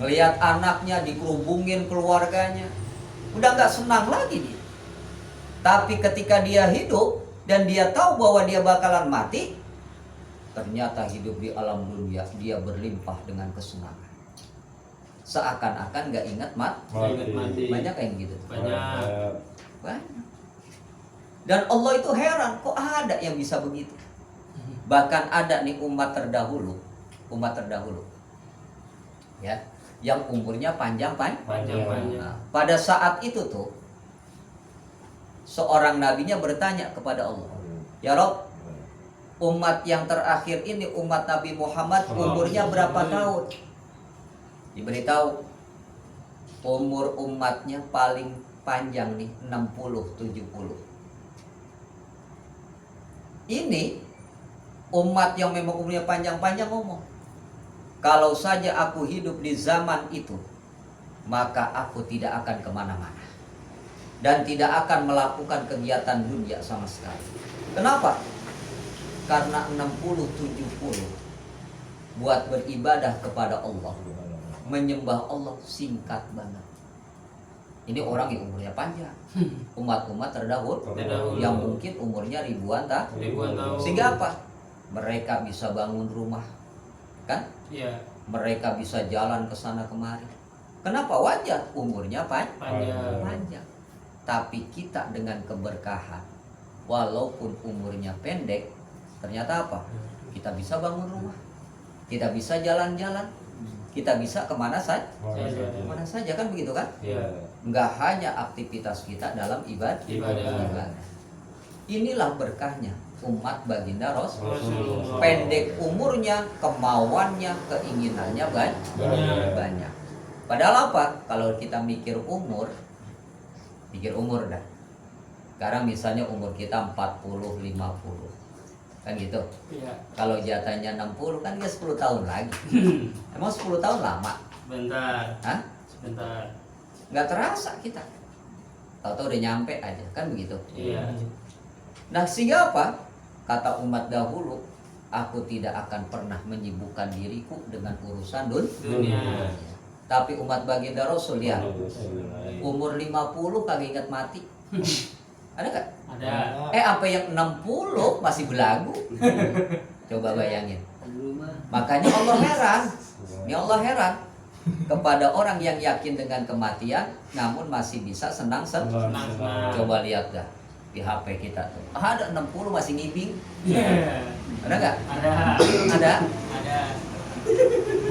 Ngelihat anaknya dikerubungin keluarganya. Udah nggak senang lagi dia. Tapi ketika dia hidup dan dia tahu bahwa dia bakalan mati, ternyata hidup di alam dunia dia berlimpah dengan kesenangan. Seakan-akan gak ingat mati. Banyak yang gitu. Banyak. Dan Allah itu heran, kok ada yang bisa begitu. Bahkan ada nih umat terdahulu ya, yang umurnya panjang. Nah, pada saat itu tuh seorang nabinya bertanya kepada Allah, ya Rob, umat yang terakhir ini, umat Nabi Muhammad, umurnya berapa tahun? Diberitahu, umur umatnya paling panjang nih 60-70. Ini umat yang memang umurnya panjang-panjang ngomong, kalau saja aku hidup di zaman itu, maka aku tidak akan kemana-mana dan tidak akan melakukan kegiatan dunia sama sekali. Kenapa? Karena 60-70 buat beribadah kepada Allah, menyembah Allah singkat banget. Ini orang yang umurnya panjang, umat-umat terdahulu yang mungkin umurnya ribuan tahun. Sehingga apa? Mereka bisa bangun rumah, kan? Iya. Mereka bisa jalan ke sana kemari. Kenapa? Wajar, umurnya panjang. Tapi kita dengan keberkahan, walaupun umurnya pendek, ternyata apa? Kita bisa bangun rumah, kita bisa jalan-jalan, kita bisa kemana saja, kan begitu kan? Iya. Nggak hanya aktivitas kita dalam ibadah. Inilah berkahnya umat baginda Rasul. Pendek umurnya, kemauannya, keinginannya banyak. Padahal apa? Kalau kita mikir umur dah. Sekarang misalnya umur kita 40-50, kan gitu. Iya. Kalau jatahnya 60 kan dia 10 tahun lagi. Emang 10 tahun lama? Bentar. Hah? Sebentar. Nggak terasa kita. Tahu-tahu udah nyampe aja, kan begitu. Iya. Nah, sehingga apa? Kata umat dahulu, aku tidak akan pernah menyibukkan diriku dengan urusan dunia. Tapi umat baginda Rasul, lihat, umur 50 kagak ingat mati. Ada nggak? Ada. Apa yang 60 masih belagu? Coba bayangin. Makanya Allah heran. Ini Allah heran kepada orang yang yakin dengan kematian namun masih bisa senang. Coba lihat dah di HP kita tuh. Ada 60 masih ngibing. Ada nggak? Ada.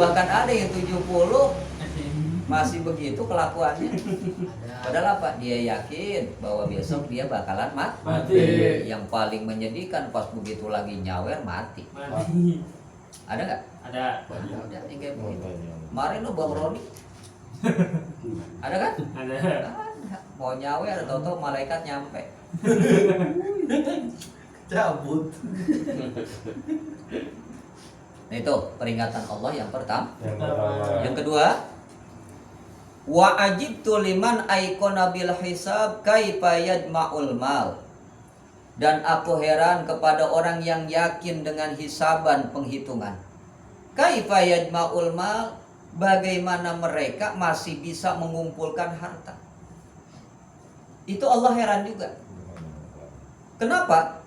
Bahkan ada yang 70 masih begitu kelakuannya. Padahal apa? Dia yakin bahwa besok dia bakalan mati. Yang paling menyedihkan pas begitu lagi nyawer mati. Ada nggak? Ada. Udah kayak begitu. Kemarin lo Bang Roni. Ada kan? Ada. Mau nyawer atau malaikat nyampe. Cabut. Nah itu peringatan Allah yang pertama. Yang Yang kedua, wa ajibtu liman aikona bil hisab kaifa yajma'ul mal. Dan aku heran kepada orang yang yakin dengan hisaban, penghitungan. Kaifa yajma'ul mal, bagaimana mereka masih bisa mengumpulkan harta. Itu Allah heran juga. Kenapa?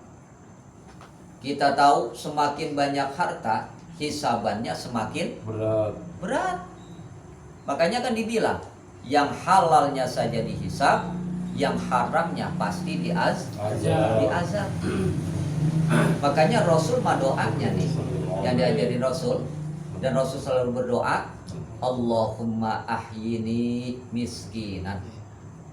Kita tahu semakin banyak harta, hisabannya semakin berat. Makanya kan dibilang, yang halalnya saja dihisab, yang haramnya pasti diazab. Makanya Rasul mah doanya nih, yang diajarin Rasul, dan Rasul selalu berdoa, Allahumma ahyini miskinan.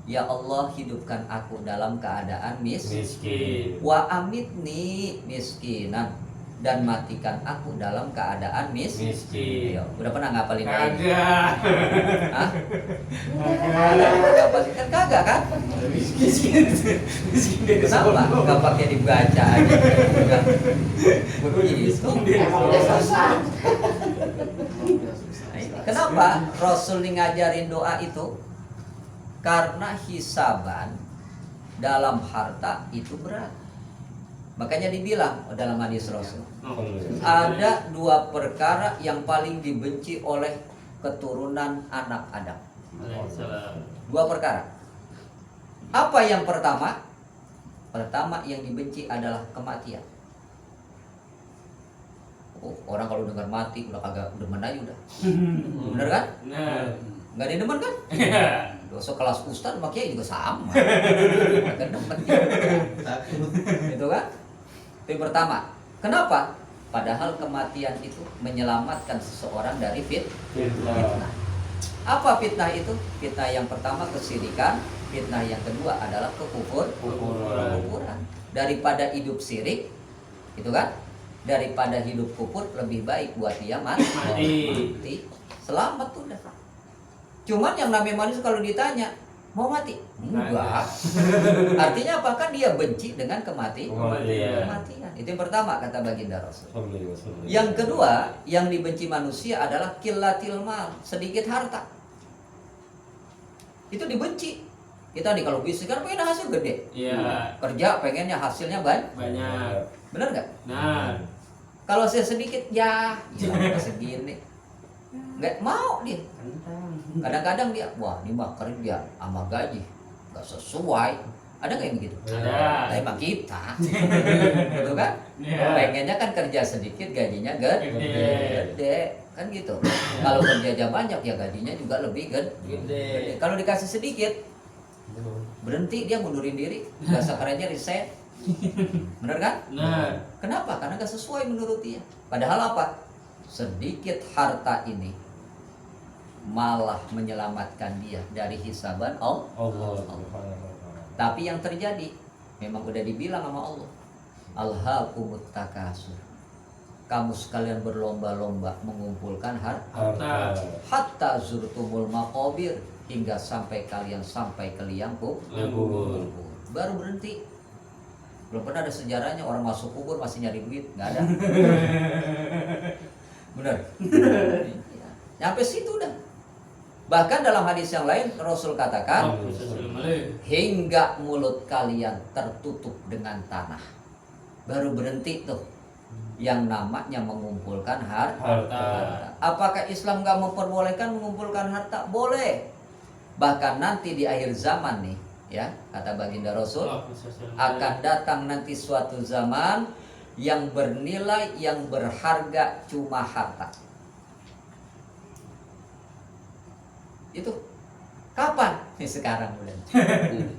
Ya Allah, hidupkan aku dalam keadaan miskin. Wa amitni miskinan, dan matikan aku dalam keadaan miskin. Ayo, udah pernah ngapalin ini? Kagak. Hah? Ngapalin kan kagak kan? Miskin. Kenapa? Gak pakai dibaca aja. Begitu. Kenapa Rasul ngajarin doa itu? Karena hisaban dalam harta itu berat. Makanya dibilang dalam hadis Rasul, ada dua perkara yang paling dibenci oleh keturunan anak Adam. Dua perkara. Apa yang pertama? Pertama yang dibenci adalah kematian. Oh, orang kalau dengar mati udah kagak demen aja udah. Bener kan? Benar. Nggak ada yang demen kan? Iya. Dosa kelas ustaz sama kiai juga sama. Kagak demen juga. Itu kan? Itu yang pertama. Kenapa? Padahal kematian itu menyelamatkan seseorang dari fitnah. Apa fitnah itu? Fitnah yang pertama kesyirikan, fitnah yang kedua adalah kekufuran. Daripada hidup syirik, itu kan? Daripada hidup kufur lebih baik buat dia mati. Selamat udah. Cuman yang namanya manusia kalau ditanya mau mati? Enggak. Artinya apa? Kan dia benci dengan kematian. Itu yang pertama kata baginda Rasul. Yang kedua, yang dibenci manusia adalah qillatil mal, sedikit harta. Itu dibenci. Kita nih kalau bisnis kan pengen hasil gede. Iya. Kerja pengennya hasilnya Banyak. bener nggak? Nah. Kalau saya sedikit ya segini. Nggak mau dia. Kadang-kadang dia, wah ini mah kerja sama gaji nggak sesuai. Ada nggak yang begitu? Ada. Nah, emang kita, gitu kan? Iya. Pengennya kan kerja sedikit gajinya gede, kan gitu. Kalau kerja banyak ya gajinya juga lebih gede. Kalau dikasih sedikit, berhenti dia mundurin diri, bahasa kerennya resign. Bener kan? Nah. Kenapa? Karena nggak sesuai menurut dia. Padahal apa? Sedikit harta ini malah menyelamatkan dia dari hisaban Allah. Tapi yang terjadi memang udah dibilang sama Allah, alhaakumut takasur, kamu sekalian berlomba-lomba mengumpulkan harta hatta zurtumul maqabir, hingga sampai kalian sampai ke liang kubur. Baru berhenti. Belum pernah ada sejarahnya orang masuk kubur masih nyari duit, nggak ada. Bener. Nyampe situ dah. Bahkan dalam hadis yang lain Rasul katakan, hingga mulut kalian tertutup dengan tanah. Baru berhenti tuh yang namanya mengumpulkan harta. Apakah Islam gak memperbolehkan mengumpulkan harta? Boleh. Bahkan nanti di akhir zaman nih, ya kata baginda Rasul, akan datang nanti suatu zaman yang bernilai, yang berharga cuma harta. Itu kapan? Sekarang udah.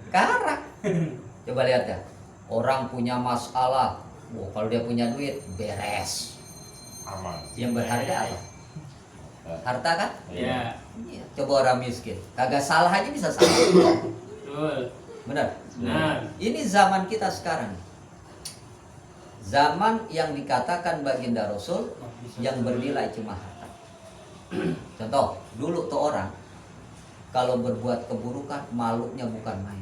Sekarang. Coba lihat ya. Orang punya masalah, kalau dia punya duit beres. Aman. Yang berharga apa? Harta kan? Iya. Iya. Coba orang miskin, kagak salah aja bisa salah. Betul. Benar. Nah. Ini zaman kita sekarang. Zaman yang dikatakan baginda Rasul yang bernilai cuma harta. Contoh, dulu tuh orang kalau berbuat keburukan malunya bukan main.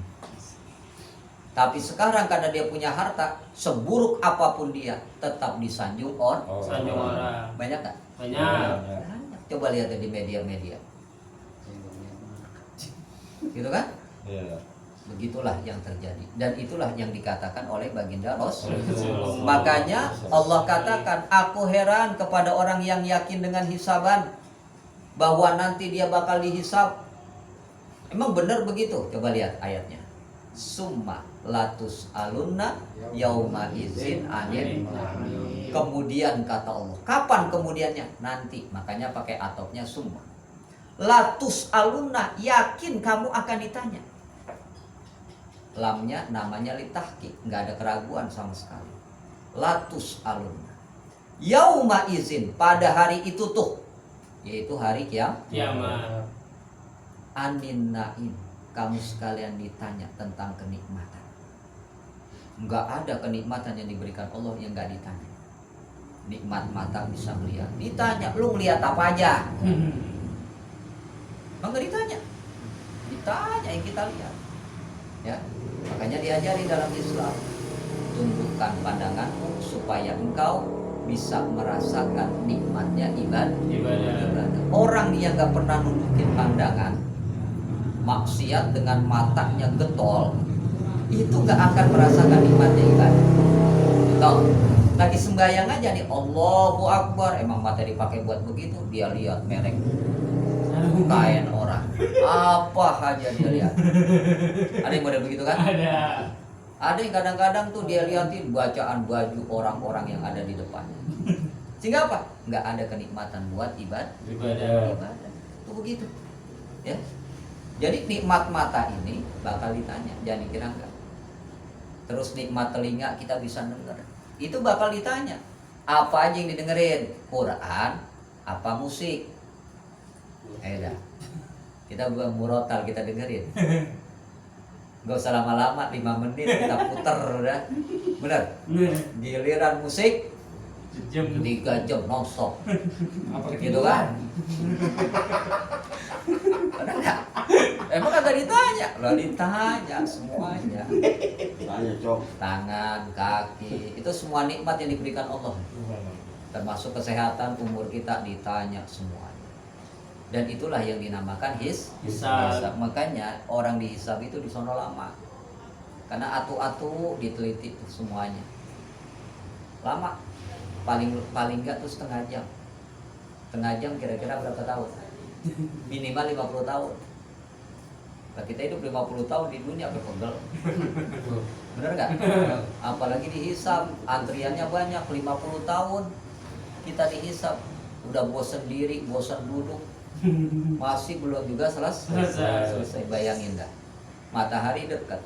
Tapi sekarang karena dia punya harta, seburuk apapun dia tetap disanjung Sanjung orang. Banyak nggak? Banyak. Banyak. Coba lihat di media-media. Gitu kan? Iya. Begitulah yang terjadi. Dan itulah yang dikatakan oleh baginda Rasul. Makanya Allah katakan, aku heran kepada orang yang yakin dengan hisaban, bahwa nanti dia bakal dihisab. Emang benar begitu? Coba lihat ayatnya. Summa latus alunna yauma izin anil. Kemudian kata Allah. Kapan kemudiannya? Nanti. Makanya pakai atofnya summa. Latus alunna, yakin kamu akan ditanya. Lamnya namanya litahqiq, nggak ada keraguan sama sekali. Latus alunna. Yauma izin, pada hari itu tuh, yaitu hari Kiamat. Anin naim, kamu sekalian ditanya tentang kenikmatan. Enggak ada kenikmatan yang diberikan Allah yang enggak ditanya. Nikmat mata bisa melihat, ditanya, lu ngeliat apa aja? Enggak ditanya. Ditanya yang kita lihat. Ya, makanya diajari dalam Islam, tundukkan pandanganmu supaya engkau bisa merasakan nikmatnya ibadah. Orang yang enggak pernah nundukin pandangan, maksiat dengan matanya getol, itu gak akan merasakan nikmatnya ibadah. Tahu? Lagi sembahyang aja nih, Allahu Akbar, emang mata dipakai buat begitu, dia lihat merek kain orang, apa aja dia lihat. Ada yang model begitu kan? Ada. Ada yang kadang-kadang tuh dia liatin bacaan baju orang-orang yang ada di depannya. Sehingga apa? Nggak ada kenikmatan buat Ibadah. Itu begitu. Ya. Jadi nikmat mata ini bakal ditanya, jangan dikira enggak. Terus nikmat telinga kita bisa denger, itu bakal ditanya. Apa aja yang didengerin? Quran, apa musik? Dah. Kita buang murotal kita dengerin. Gak usah lama-lama, 5 menit kita puter udah. Bener? Giliran musik 3 jam nonstop. Gitu kan? Bener gak? Emang kagak ditanya? Lah ditanya semuanya. Tanya cok. Tangan, kaki, itu semua nikmat yang diberikan Allah. Termasuk kesehatan, umur kita ditanya semuanya. Dan itulah yang dinamakan hisab. Makanya orang dihisab itu di sono lama. Karena atu-atu diteliti semuanya. Lama. Paling enggak tuh setengah jam. Setengah jam kira-kira berapa tahun? Minimal 50 tahun. Nah, kita hidup 50 tahun di dunia pegel. Bener nggak? Apalagi dihisab, antriannya banyak, 50 tahun kita dihisab. Udah bosan diri, bosan duduk, masih belum juga selesai. Bayangin dah, matahari dekat,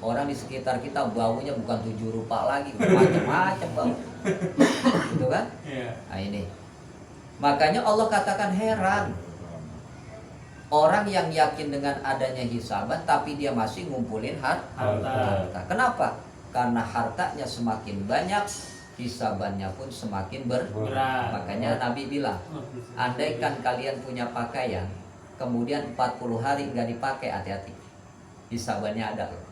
orang di sekitar kita baunya bukan 7 rupa lagi, macam-macam bau, gitu kan? Nah ini, makanya Allah katakan heran orang yang yakin dengan adanya hisaban tapi dia masih ngumpulin harta. Kenapa? Karena hartanya semakin banyak, hisabannya pun semakin berat. Makanya Nabi bilang, andaikan kalian punya pakaian, kemudian 40 hari nggak dipakai, hati-hati, hisabannya ada loh.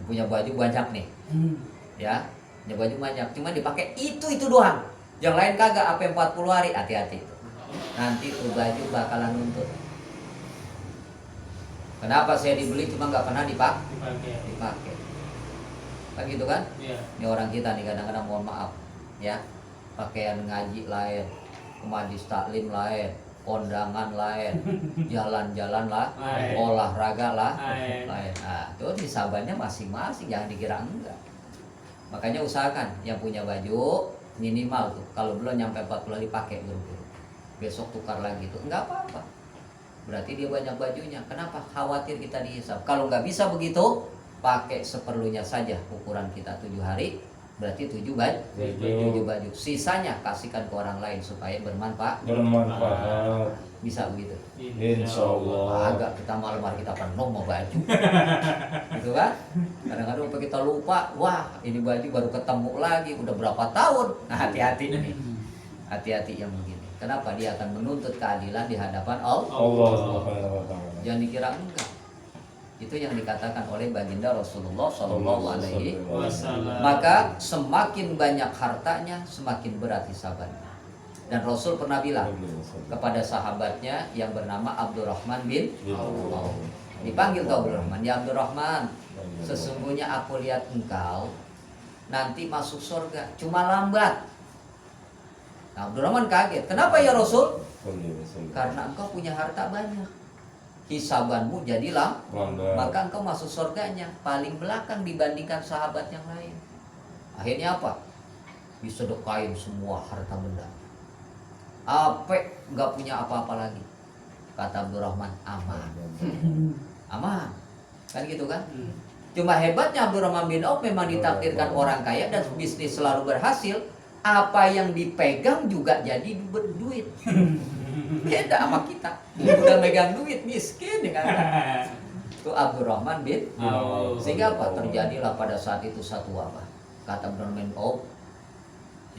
Punya baju banyak nih, ya, punya baju banyak, cuma dipakai itu doang, yang lain kagak, apa 40 hari, hati-hati itu. Nanti tuh baju bakalan nuntut. Kenapa saya dibeli cuma nggak pernah dipakai? Kan gitu kan? Iya. Ini orang kita nih kadang-kadang, mohon maaf ya, pakaian ngaji lain, ke majlis taklim lain, kondangan lain, jalan-jalan lah, olahraga lah, lain. Nah, itu hisabannya masing-masing, jangan dikira enggak. Makanya usahakan yang punya baju minimal tuh, kalau belum nyampe 40 hari pakai dulu. Besok tukar lagi tuh, enggak apa-apa. Berarti dia banyak bajunya. Kenapa? Khawatir kita dihisab. Kalau nggak bisa begitu, pakai seperlunya saja. Ukuran kita 7 hari, berarti 7 baju. Sisanya kasihkan ke orang lain supaya bermanfaat. Bisa begitu? Insya Allah. Agak kita malam kita penuh mau baju. Gitu kan? Kadang-kadang kita lupa, wah ini baju baru ketemu lagi, udah berapa tahun. Nah, hati-hati nih. Hati-hati yang begini. Kenapa? Dia akan menuntut keadilan di hadapan Allah. Jangan dikira enggak. Itu yang dikatakan oleh baginda Rasulullah Shallallahu Alaihi Wasallam. Maka semakin banyak hartanya, semakin berat hisabannya. Dan Rasul pernah bilang kepada sahabatnya yang bernama Abdurrahman bin Auf. Dipanggil ke Abdurrahman, ya Abdurrahman, sesungguhnya aku lihat engkau nanti masuk surga, cuma lambat. Nah, Abdurrahman kaget. Kenapa ya Rasul? Karena engkau punya harta banyak, hisabanmu jadilah lambat, maka engkau masuk surganya paling belakang dibandingkan sahabat yang lain. Akhirnya apa? Disedekain semua harta benda. Apa? Nggak punya apa-apa lagi. Kata Abdurrahman, aman. Aman. Kan gitu kan? Cuma hebatnya Abdurrahman bin Auf memang ditakdirkan orang kaya dan bisnis selalu berhasil. Apa yang dipegang juga jadi duit. Beda sama kita. Udah megang duit miskin dengan itu Abdurrahman bin Auf. Sehingga apa? Terjadilah pada saat itu satu wabah. Kata Abdurrahman bin Auf,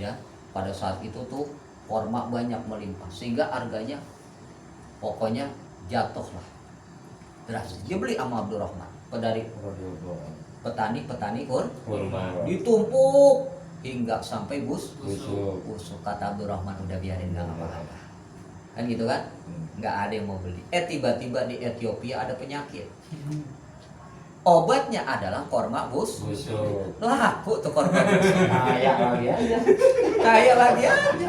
ya, pada saat itu tuh korma banyak melimpah sehingga harganya pokoknya jatuhlah drastis. Dia beli sama Abdurrahman dari petani kurma, ditumpuk hingga sampai busuk. Kata Abdurrahman, udah biarin, nggak apa-apa. Kan gitu kan? Nggak ada yang mau beli. Tiba-tiba di Ethiopia ada penyakit. Obatnya adalah korma busuk. Laku tuh korma busuk. Kaya lagi aja.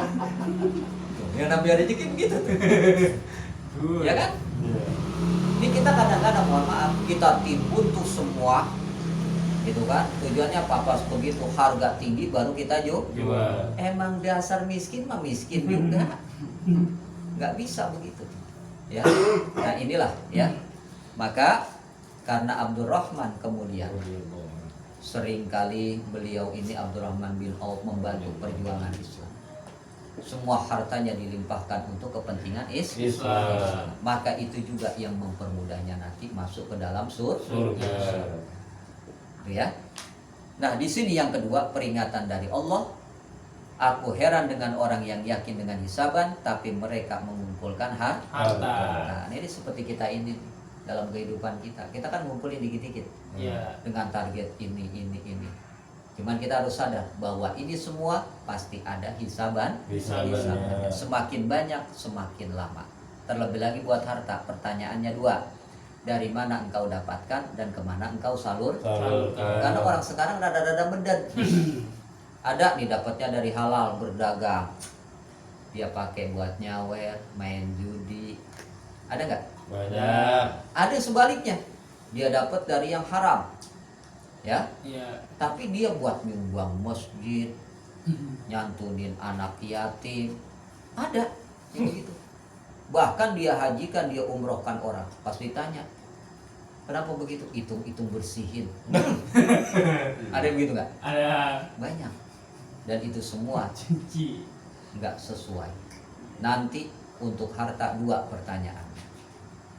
Yang namanya rezeki begitu tuh. Ya kan? Ini kita kadang-kadang, mohon maaf, kita timbun tuh semua gitu kan? Tujuannya apa? Pas begitu harga tinggi baru kita jual. Emang dasar miskin mah miskin juga, nggak bisa begitu, ya. Nah inilah ya. Maka karena Abdurrahman kemudian seringkali beliau ini Abdurrahman bin Auf membantu perjuangan Islam. Semua hartanya dilimpahkan untuk kepentingan Islam. Maka itu juga yang mempermudahnya nanti masuk ke dalam surga. Ya. Nah, di sini yang kedua peringatan dari Allah. Aku heran dengan orang yang yakin dengan hisaban tapi mereka mengumpulkan harta. Nah, ini seperti kita ini dalam kehidupan kita. Kita kan ngumpulin dikit-dikit. Dengan target ini. Cuman kita harus sadar bahwa ini semua pasti ada hisaban. Semakin banyak, semakin lama. Terlebih lagi buat harta. Pertanyaannya dua. Dari mana engkau dapatkan dan kemana engkau salurkan. Karena orang sekarang rada-rada medad. Ada nih dapatnya dari halal, berdagang. Dia pakai buat nyawer, main judi. Ada nggak? Banyak. Ada sebaliknya. Dia dapat dari yang haram. Ya. Tapi dia buat nyumbang masjid, nyantunin anak yatim. Ada yang begitu. Bahkan dia hajikan, dia umrohkan orang. Pas ditanya, kenapa begitu? Hitung bersihin. Ada yang begitu nggak? Ada. Banyak. Dan itu semua nggak sesuai. Nanti untuk harta dua pertanyaan.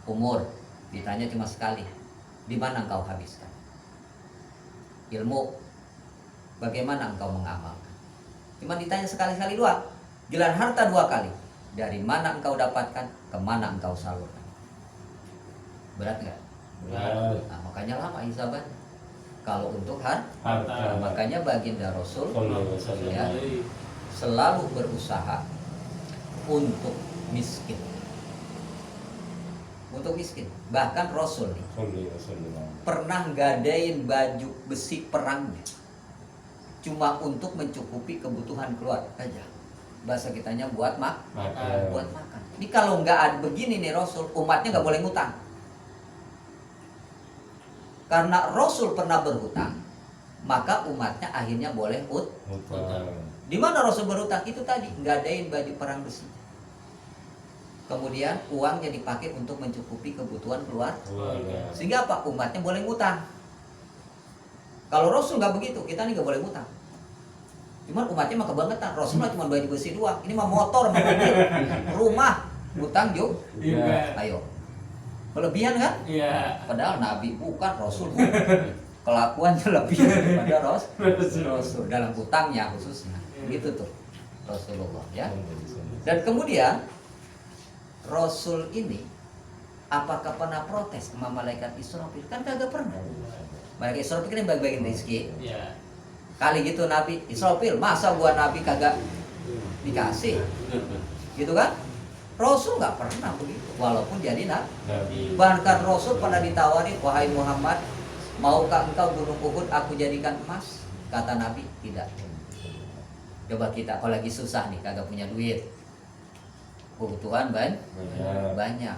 Umur ditanya cuma sekali. Di mana engkau habiskan? Ilmu, bagaimana engkau mengamalkan? Cuma ditanya sekali-sekali dua. Giliran harta dua kali. Dari mana engkau dapatkan, kemana engkau salurkan? Berat nggak? Nah, makanya lama hisaban. Kalau untuk harta, makanya baginda Rasul ya, selalu berusaha untuk miskin. Untuk miskin. Bahkan Rasul nih pernah gadain baju besi perangnya cuma untuk mencukupi kebutuhan keluarga aja. Bahasa kitanya buat buat makan. Ini kalau nggak ada begini nih Rasul, umatnya nggak boleh ngutang. Karena Rasul pernah berhutang, maka umatnya akhirnya boleh utang. Di mana Rasul berhutang? Itu tadi, ngadain baju perang besi. Kemudian uangnya dipakai untuk mencukupi kebutuhan keluarga. Sehingga apa? Umatnya boleh ngutang. Kalau Rasul nggak begitu, kita nih nggak boleh ngutang. Cuman umatnya mah kebangetan. Rasul mah cuma baju besi doang. Ini mah motor, mobil, rumah, utang juga. Ayo. Kelebihan kan? Padahal Nabi bukan, Rasul bukan. Kelakuannya lebih daripada Rasul dalam utangnya khususnya. Begitu tuh Rasulullah ya. Dan kemudian Rasul ini apakah pernah protes sama malaikat Israfil? Kan kagak pernah. Malaikat Israfil kan yang bagi-bagiin rezeki. Kali gitu Nabi Israfil, masa gua Nabi kagak dikasih? Gitu kan? Rasul nggak pernah begitu, walaupun jadi nabi. Bahkan Rasul pernah ditawarin, wahai Muhammad, maukah engkau gunung Uhud aku jadikan emas? Kata Nabi, tidak. Coba kita kalau lagi susah nih, kagak punya duit, kebutuhan banyak.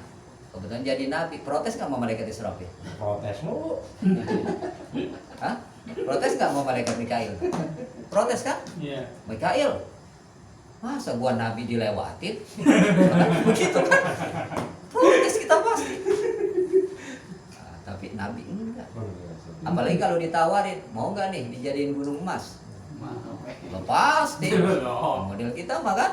Kebetulan jadi nabi, protes nggak sama malaikat Israfil? Protes mulu. Hah? Protes nggak sama malaikat Mikail? Protes kan? Mikail, masa gua nabi dilewatin? Begitu kan? Protes kita pasti. Nah, tapi nabi enggak. Apalagi kalau ditawarin, mau nggak nih dijadiin gunung emas? Lepas deh. Model kita mah kan?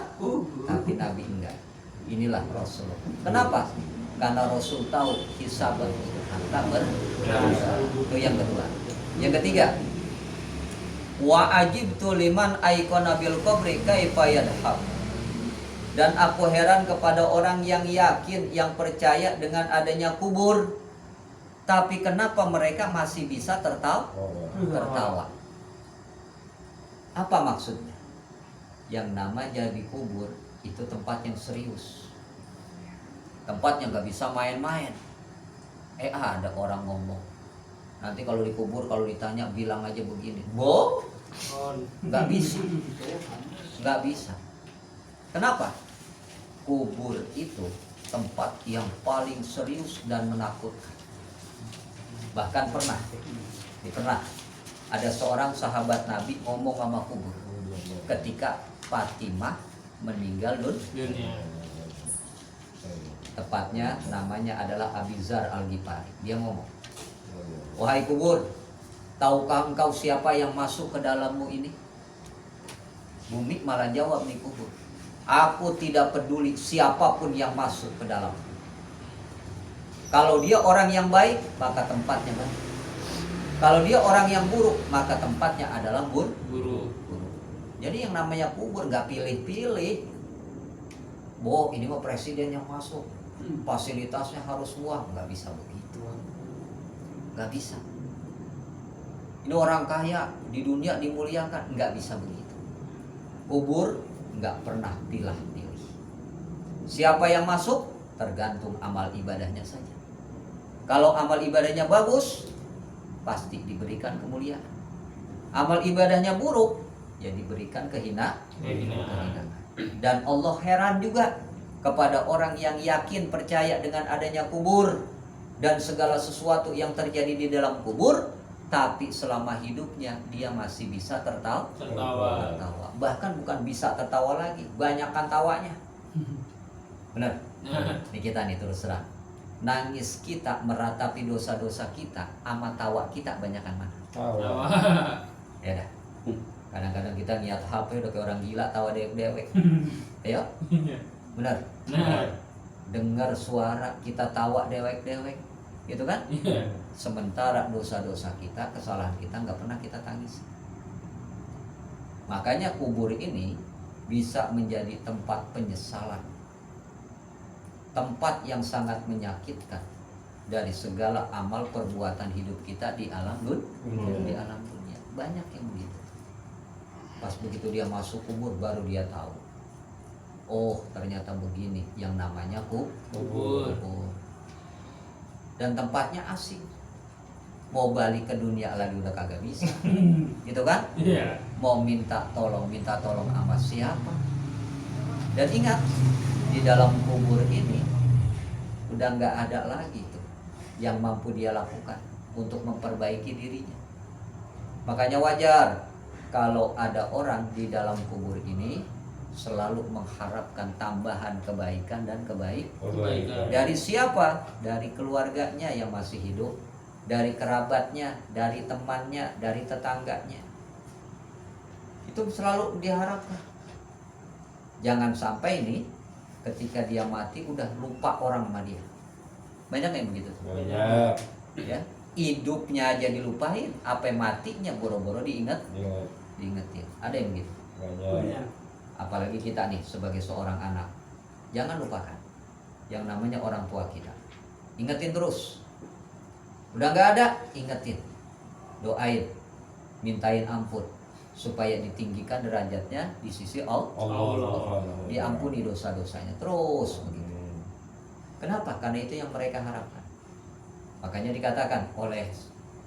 Tapi nabi enggak. Inilah Rasul. Kenapa? Karena Rasul tahu hisab harta berdosa. Itu yang kedua. Yang ketiga, wa ajibtu liman aikona bil qabri kaifa yadhab. Dan aku heran kepada orang yang yakin, yang percaya dengan adanya kubur, tapi kenapa mereka masih bisa tertawa? Apa maksudnya? Yang namanya di kubur itu tempat yang serius, tempat yang gak bisa main-main. Ada orang ngomong, nanti kalau dikubur, kalau ditanya bilang aja begini, nggak bisa, nggak bisa. Kenapa? Kubur itu tempat yang paling serius dan menakutkan. Bahkan pernah Ada seorang sahabat Nabi ngomong sama kubur ketika Fatimah meninggal Dunia. tepatnya namanya adalah Abizar Al-Ghifari. Dia ngomong, wahai kubur, tahukah engkau siapa yang masuk ke dalammu ini? Bumi malah jawab nih kubur, aku tidak peduli siapapun yang masuk ke dalammu. Kalau dia orang yang baik, maka tempatnya baik. Kalau dia orang yang buruk, maka tempatnya adalah buruk. Jadi yang namanya kubur gak pilih-pilih. Boh, ini mah presiden yang masuk, fasilitasnya harus wah, nggak bisa begitu, nggak bisa. Ini orang kaya di dunia dimuliakan, nggak bisa begitu. Kubur nggak pernah pilih-pilih. Siapa yang masuk tergantung amal ibadahnya saja. Kalau amal ibadahnya bagus, pasti diberikan kemuliaan. Amal ibadahnya buruk, ya diberikan kehinaan. Dan Allah heran juga kepada orang yang yakin percaya dengan adanya kubur dan segala sesuatu yang terjadi di dalam kubur, tapi selama hidupnya dia masih bisa tertawa. Bahkan bukan bisa tertawa lagi, banyakkan tawanya. Benar? Ini kita nih terus terang. Nangis kita meratapi dosa-dosa kita, sama tawa kita banyakkan mana? Ya dah. Kadang-kadang kita niat HP udah kayak orang gila, tawa dewek-dewek. Ayo, benar. Dengar suara kita tawa dewek-dewek, gitu kan? Sementara dosa-dosa kita, kesalahan kita nggak pernah kita tangis. Makanya kubur ini bisa menjadi tempat penyesalan, tempat yang sangat menyakitkan dari segala amal perbuatan hidup kita di alam dunia. Banyak yang begitu. Pas begitu dia masuk kubur baru dia tahu, oh ternyata begini yang namanya kubur. Dan tempatnya asing. Mau balik ke dunia lagi udah kagak bisa. Gitu kan? Mau minta tolong sama siapa? Dan ingat, di dalam kubur ini udah nggak ada lagi tuh yang mampu dia lakukan untuk memperbaiki dirinya. Makanya wajar kalau ada orang di dalam kubur ini selalu mengharapkan tambahan kebaikan dan kebaikan. Dari siapa? Dari keluarganya yang masih hidup, dari kerabatnya, dari temannya, dari tetangganya. Itu selalu diharapkan. Jangan sampai ini ketika dia mati udah lupa orang sama dia. Banyak yang begitu. Banyak. Ya, hidupnya aja dilupain, apa matinya boro-boro diingetin. Ada yang begitu. Banyak. Apalagi kita nih sebagai seorang anak, jangan lupakan yang namanya orang tua kita. Ingetin terus. Udah nggak ada, ingetin, doain, mintain ampun supaya ditinggikan derajatnya di sisi Allah. Diampuni dosa-dosanya terus begitu. Kenapa? Karena itu yang mereka harapkan. Makanya dikatakan oleh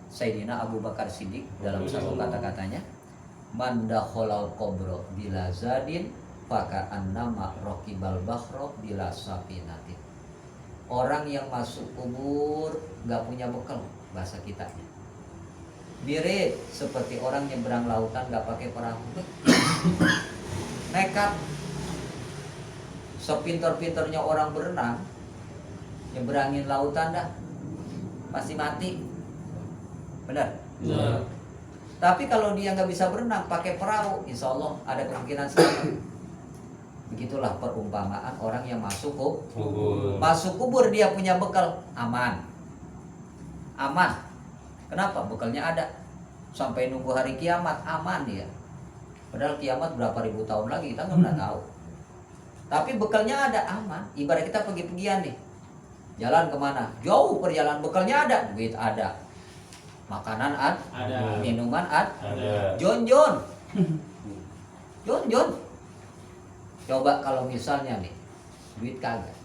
Sayyidina Abu Bakar Siddiq dalam satu kata-katanya, man dakhalal qabra bila zadin faka annama raqibal bahra bila safinatin. Orang yang masuk kubur gak punya bekal, bahasa kitanya, mirip seperti orang nyebrang lautan gak pakai perahu. Nekat. Sepintar-pintarnya orang berenang, nyebrangin lautan dah pasti mati. Benar? Tapi kalau dia nggak bisa berenang pakai perahu, insya Allah ada kemungkinan selamat. Begitulah perumpamaan orang yang masuk kubur. Masuk kubur dia punya bekal, aman. Kenapa? Bekalnya ada. Sampai nunggu hari kiamat aman dia. Padahal kiamat berapa ribu tahun lagi kita nggak pernah tahu. Tapi bekalnya ada, aman. Ibarat kita pergi-pergian nih, jalan kemana? Jauh perjalanan, bekalnya ada, duit ada, makanan ada, minuman ada. Jon. Coba kalau misalnya nih, duit kagak,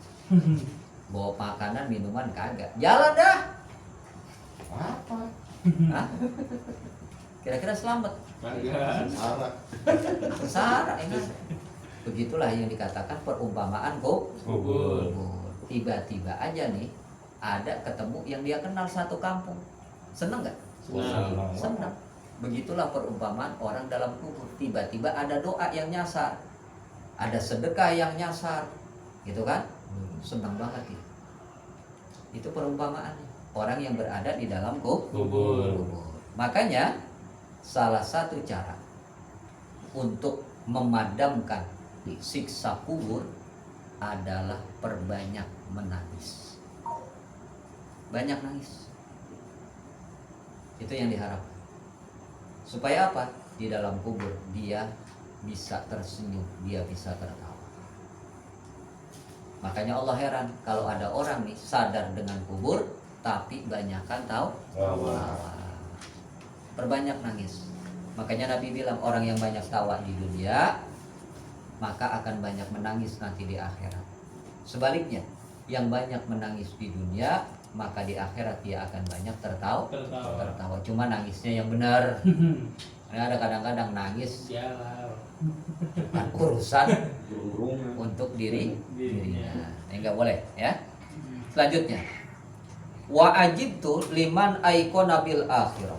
bawa makanan, minuman kagak, jalan dah. Apa? Hah? Kira-kira selamat? Sengsara, ingat. Begitulah yang dikatakan perumpamaan kubur. Tiba-tiba aja nih ada ketemu yang dia kenal satu kampung. Seneng nggak? Senang. Begitulah perumpamaan orang dalam kubur. Tiba-tiba ada doa yang nyasar, ada sedekah yang nyasar, gitu kan? Senang banget gitu. Itu perumpamaannya orang yang berada di dalam kubur. Makanya salah satu cara untuk memadamkan siksa kubur adalah perbanyak menangis. Banyak nangis. Itu yang diharapkan. Supaya apa? Di dalam kubur dia bisa tersenyum, dia bisa tertawa. Makanya Allah heran kalau ada orang nih sadar dengan kubur tapi banyakkan tawa. Perbanyak nangis. Makanya Nabi bilang orang yang banyak tawa di dunia maka akan banyak menangis nanti di akhirat. Sebaliknya, yang banyak menangis di dunia maka di akhirat dia akan banyak tertawa. Cuma nangisnya yang benar. Ada kadang-kadang nangis bukan urusan untuk dirinya. Enggak boleh ya. Selanjutnya, wa ajibtu liman aikona bil akhirah.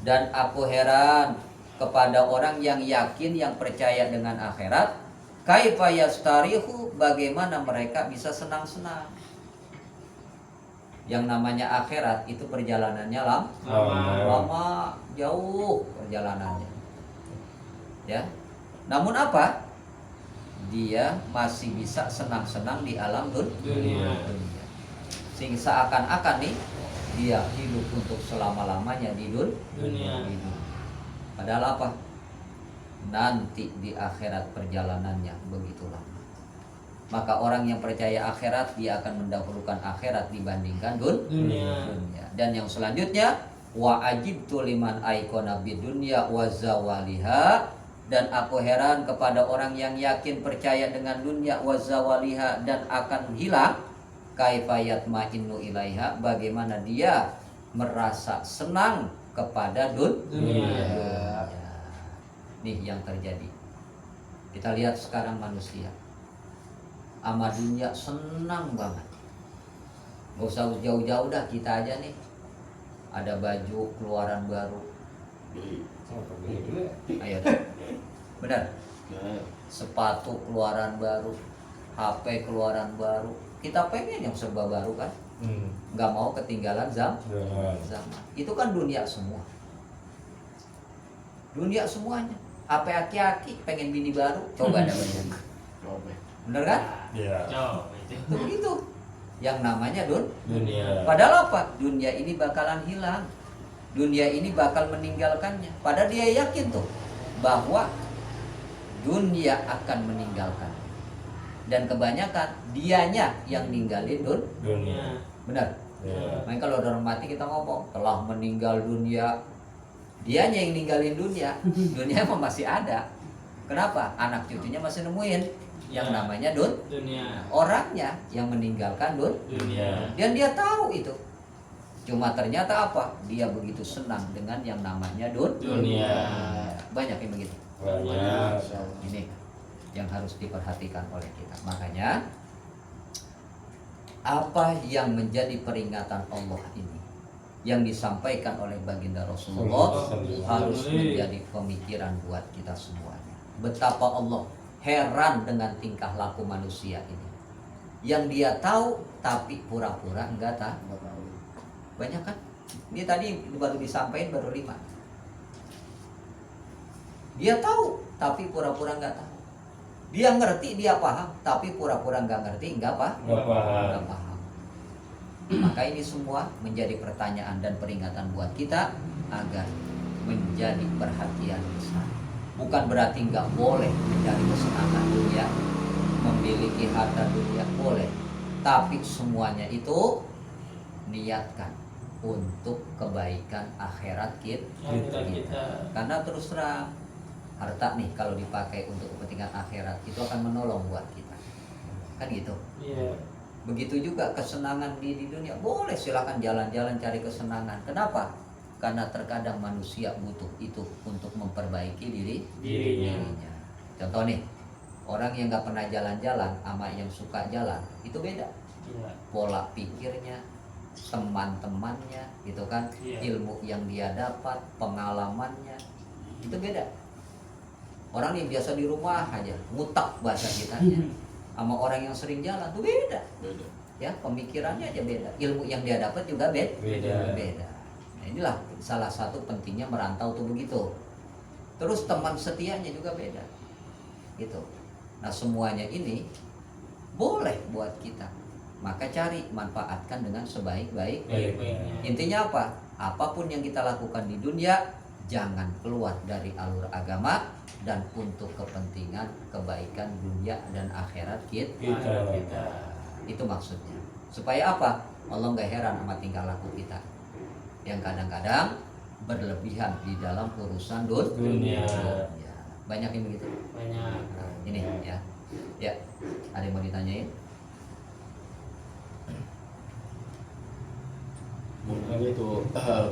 Dan aku heran kepada orang yang yakin, yang percaya dengan akhirat. Kaifa yastarihu, bagaimana mereka bisa senang-senang. Yang namanya akhirat itu perjalanannya lama, jauh perjalanannya. Ya. Namun apa? Dia masih bisa senang-senang di alam dunia. Sehingga seakan-akan nih dia hidup untuk selama-lamanya di dunia. Padahal apa? Nanti di akhirat perjalanannya begitu lama. Maka orang yang percaya akhirat dia akan mendahulukan akhirat dibandingkan dunia. Dan yang selanjutnya, wa ajibtu liman aikona bidunya wa zawaliha. Dan aku heran kepada orang yang yakin percaya dengan dunia wa zawaliha dan akan hilang. Kaifa yatma'innu ilaiha, bagaimana dia merasa senang kepada dunia. Nih yang terjadi. Kita lihat sekarang manusia sama dunia senang banget. Gak usah jauh-jauh dah, kita aja nih ada baju keluaran baru. Ayo dah. Benar. Sepatu keluaran baru, HP keluaran baru. Kita pengen yang serba baru kan? Gak mau ketinggalan zaman. Itu kan dunia semua. Dunia semuanya. Apa aki-aki pengen bini baru, coba ada banyak. Bener kan? Iya. Itu begitu. Yang namanya Dunia. Padahal apa? Dunia ini bakalan hilang. Dunia ini bakal meninggalkannya. Padahal dia yakin tuh bahwa dunia akan meninggalkan. Dan kebanyakan dianya yang ninggalin Dunia. Benar? Iya. Makanya kalau orang mati kita ngomong telah meninggal dunia. Dianya yang ninggalin dunia. Dunia emang masih ada. Kenapa? Anak cucunya masih nemuin yang namanya dunia. Orangnya yang meninggalkan Dunia. dan dia tahu itu. Cuma ternyata apa? Dia begitu senang dengan yang namanya Dunia. Banyak yang begitu. Banyak. Ini yang harus diperhatikan oleh kita. Makanya apa yang menjadi peringatan Allah ini yang disampaikan oleh baginda Rasulullah harus menjadi pemikiran buat kita semuanya. Betapa Allah heran dengan tingkah laku manusia ini. Yang dia tahu tapi pura-pura enggak tahu. Banyak kan? Ini tadi baru disampaikan baru 5. Dia tahu tapi pura-pura enggak tahu. Dia ngerti, dia paham, tapi pura-pura enggak ngerti, enggak paham. Maka ini semua menjadi pertanyaan dan peringatan buat kita agar menjadi perhatian besar. Bukan berarti nggak boleh mencari kesenangan dunia, memiliki harta dunia, boleh. Tapi semuanya itu niatkan untuk kebaikan akhirat kita. Karena terus terang harta nih kalau dipakai untuk kepentingan akhirat itu akan menolong buat kita. Kan gitu. Iya. Begitu juga kesenangan di dunia, boleh silakan jalan-jalan cari kesenangan. Kenapa? Karena terkadang manusia butuh itu untuk memperbaiki dirinya. Contoh nih, orang yang nggak pernah jalan-jalan sama yang suka jalan itu beda. Iya. Pola pikirnya, teman-temannya, gitu kan, Iya. ilmu yang dia dapat, pengalamannya, itu beda. Orang yang biasa di rumah aja, ngutak bahasa kita, sama orang yang sering jalan tuh beda. Beda. Ya, pemikirannya aja beda, ilmu yang dia dapat juga Beda. beda. Nah, inilah salah satu pentingnya merantau tuh begitu. Terus teman setianya juga beda, gitu. Nah, semuanya ini boleh buat kita, maka cari, manfaatkan dengan sebaik-baik. Baik-baiknya. Intinya apa? Apapun yang kita lakukan di dunia, jangan keluar dari alur agama dan untuk kepentingan kebaikan dunia dan akhirat Kita. itu maksudnya. Supaya apa? Allah nggak heran sama tingkah laku kita yang kadang-kadang berlebihan di dalam urusan Dunia. Ya, banyak yang begitu. Banyak. Nah, ini ya. Ya, ada yang mau ditanyain? Mungkin itu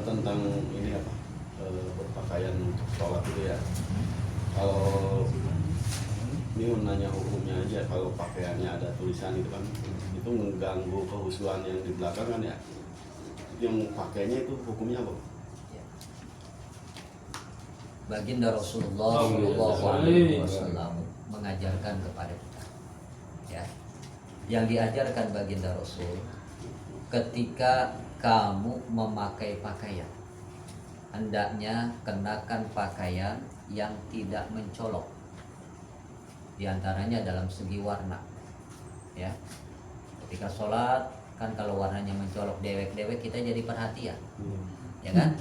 tentang ini apa berpakaian untuk sholat itu ya. Kalau ini mau nanya hukumnya aja, kalau pakaiannya ada tulisan itu kan itu mengganggu kehusuan yang di belakang kan ya. Yang pakainya itu hukumnya apa? Ya. Baginda Rasulullah Sallallahu Shallallahu Alaihi Alaihi Wasallam mengajarkan kepada kita, ya, yang diajarkan baginda Rasul, ketika kamu memakai pakaian, hendaknya kenakan pakaian yang tidak mencolok. Di antaranya dalam segi warna, ya. Ketika sholat kan kalau warnanya mencolok dewek-dewek kita jadi perhatian, ya kan?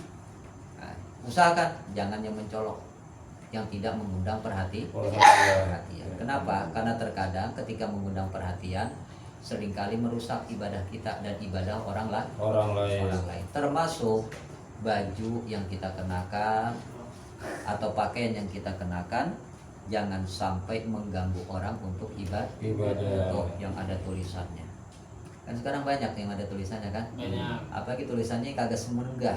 Nah, usahakan jangan yang mencolok, yang tidak mengundang perhatian. Kenapa? Karena terkadang ketika mengundang perhatian seringkali merusak ibadah kita dan ibadah orang lain. Termasuk baju yang kita kenakan atau pakaian yang kita kenakan jangan sampai mengganggu orang untuk ibadah. Oh, yang ada tulisannya. Kan sekarang banyak yang ada tulisannya kan? Banyak. Apalagi tulisannya kagak semenggah.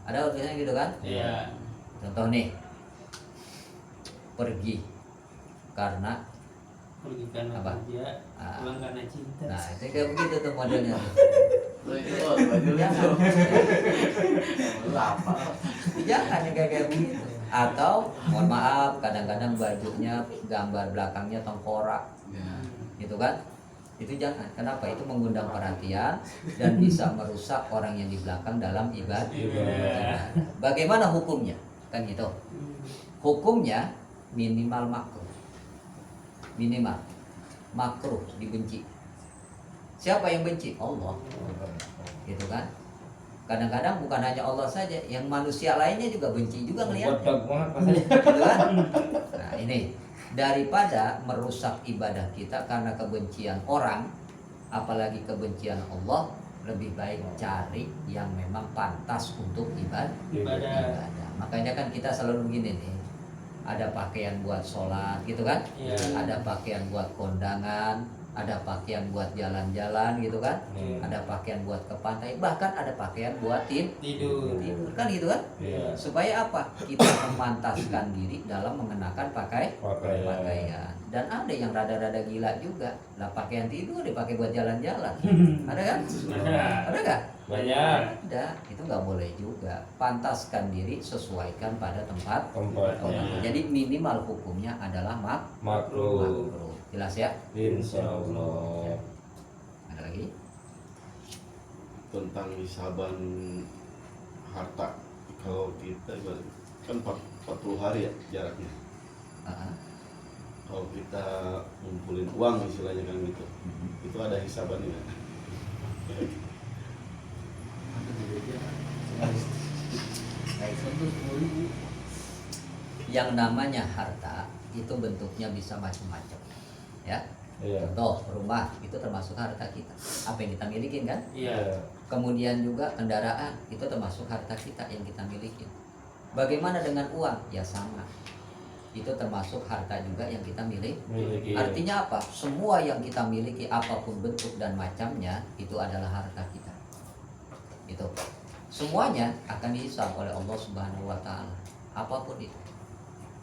Ada tulisannya gitu kan? Iya. Contoh nih, pergi karena Pergi karena Apa? kerja, Ah. pulang karena cinta. nah itu kayak begitu tuh modelnya. Jangan yang kayak begitu. Atau mohon maaf, kadang-kadang bajunya gambar belakangnya tengkorak, gitu kan? Itu jangan. Kenapa? Itu mengundang perhatian dan bisa merusak orang yang di belakang dalam ibadah. Bagaimana hukumnya? Kan gitu. Hukumnya minimal makruh. Minimal makruh, dibenci. Siapa yang benci? Allah. Gitu kan? Kadang-kadang bukan hanya Allah saja, yang manusia lainnya juga benci juga ngelihatnya. Gitu kan? Nah, ini daripada merusak ibadah kita karena kebencian orang, apalagi kebencian Allah, lebih baik cari yang memang pantas untuk ibadah. Makanya kan kita selalu begini nih, ada pakaian buat sholat gitu kan, Iya. ada pakaian buat kondangan, ada pakaian buat jalan-jalan gitu kan, ada pakaian buat ke pantai, bahkan ada pakaian buat Tidur. tidur kan gitu kan. Iya. Supaya apa? Kita memantaskan diri dalam mengenakan pakaian. Dan ada yang rada-rada gila juga, lah pakaian tidur dipakai buat jalan-jalan. Ada kan? Ada nggak? Banyak. Ada. Itu nggak boleh juga. Pantaskan diri, sesuaikan pada tempat. Jadi minimal hukumnya adalah makruh. Jelas ya? Insya Allah. Ada lagi? Tentang hisaban harta, kalau kita kan 40 hari ya jaraknya. Ah, Kalau kita ngumpulin uang istilahnya kan gitu, itu ada hisabannya kan? Yang namanya harta itu bentuknya bisa macam-macam, ya. Iya. Contoh rumah itu termasuk harta kita, apa yang kita miliki kan. Iya. Kemudian juga kendaraan itu termasuk harta kita yang kita miliki. Bagaimana dengan uang? Ya sama, itu termasuk harta juga yang kita miliki. Artinya apa? Semua yang kita miliki, apapun bentuk dan macamnya, itu adalah harta kita. Itu semuanya akan dihisab oleh Allah Subhanahu wa Ta'ala, apapun itu.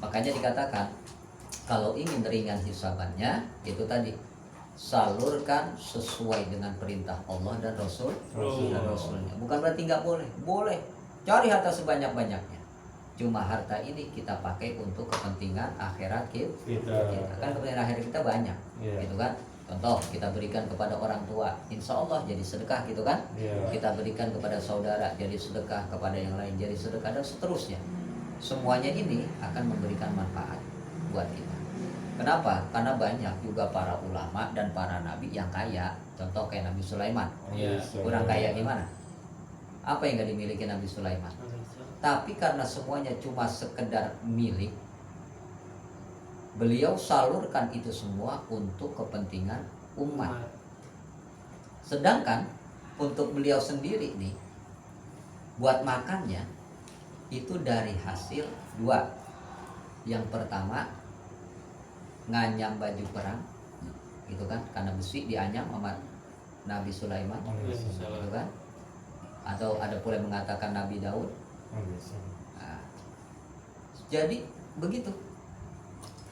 Makanya dikatakan kalau ingin ringan hisabannya, itu tadi salurkan sesuai dengan perintah Allah dan Rasulnya. Bukan berarti nggak boleh, boleh. Cari harta sebanyak-banyaknya. Cuma harta ini kita pakai untuk kepentingan akhirat kita. Kan kepentingan akhirat kita banyak, gitu kan? Contoh, kita berikan kepada orang tua, insya Allah jadi sedekah, gitu kan? Kita berikan kepada saudara, jadi sedekah, kepada yang lain jadi sedekah, dan seterusnya. Semuanya ini akan memberikan manfaat buat kita. Kenapa? Karena banyak juga para ulama dan para nabi yang kaya. Contoh kayak Nabi Sulaiman. Kurang kaya gimana? Apa yang gak dimiliki Nabi Sulaiman? Tapi karena semuanya cuma sekedar milik, beliau salurkan itu semua untuk kepentingan umat. Sedangkan untuk beliau sendiri nih, buat makannya itu dari hasil dua. Yang pertama, nganyam baju perang, gitu kan? Karena besi dianyam sama Nabi Sulaiman, gitu kan? Atau ada pula yang mengatakan Nabi Daud. Nah, jadi begitu.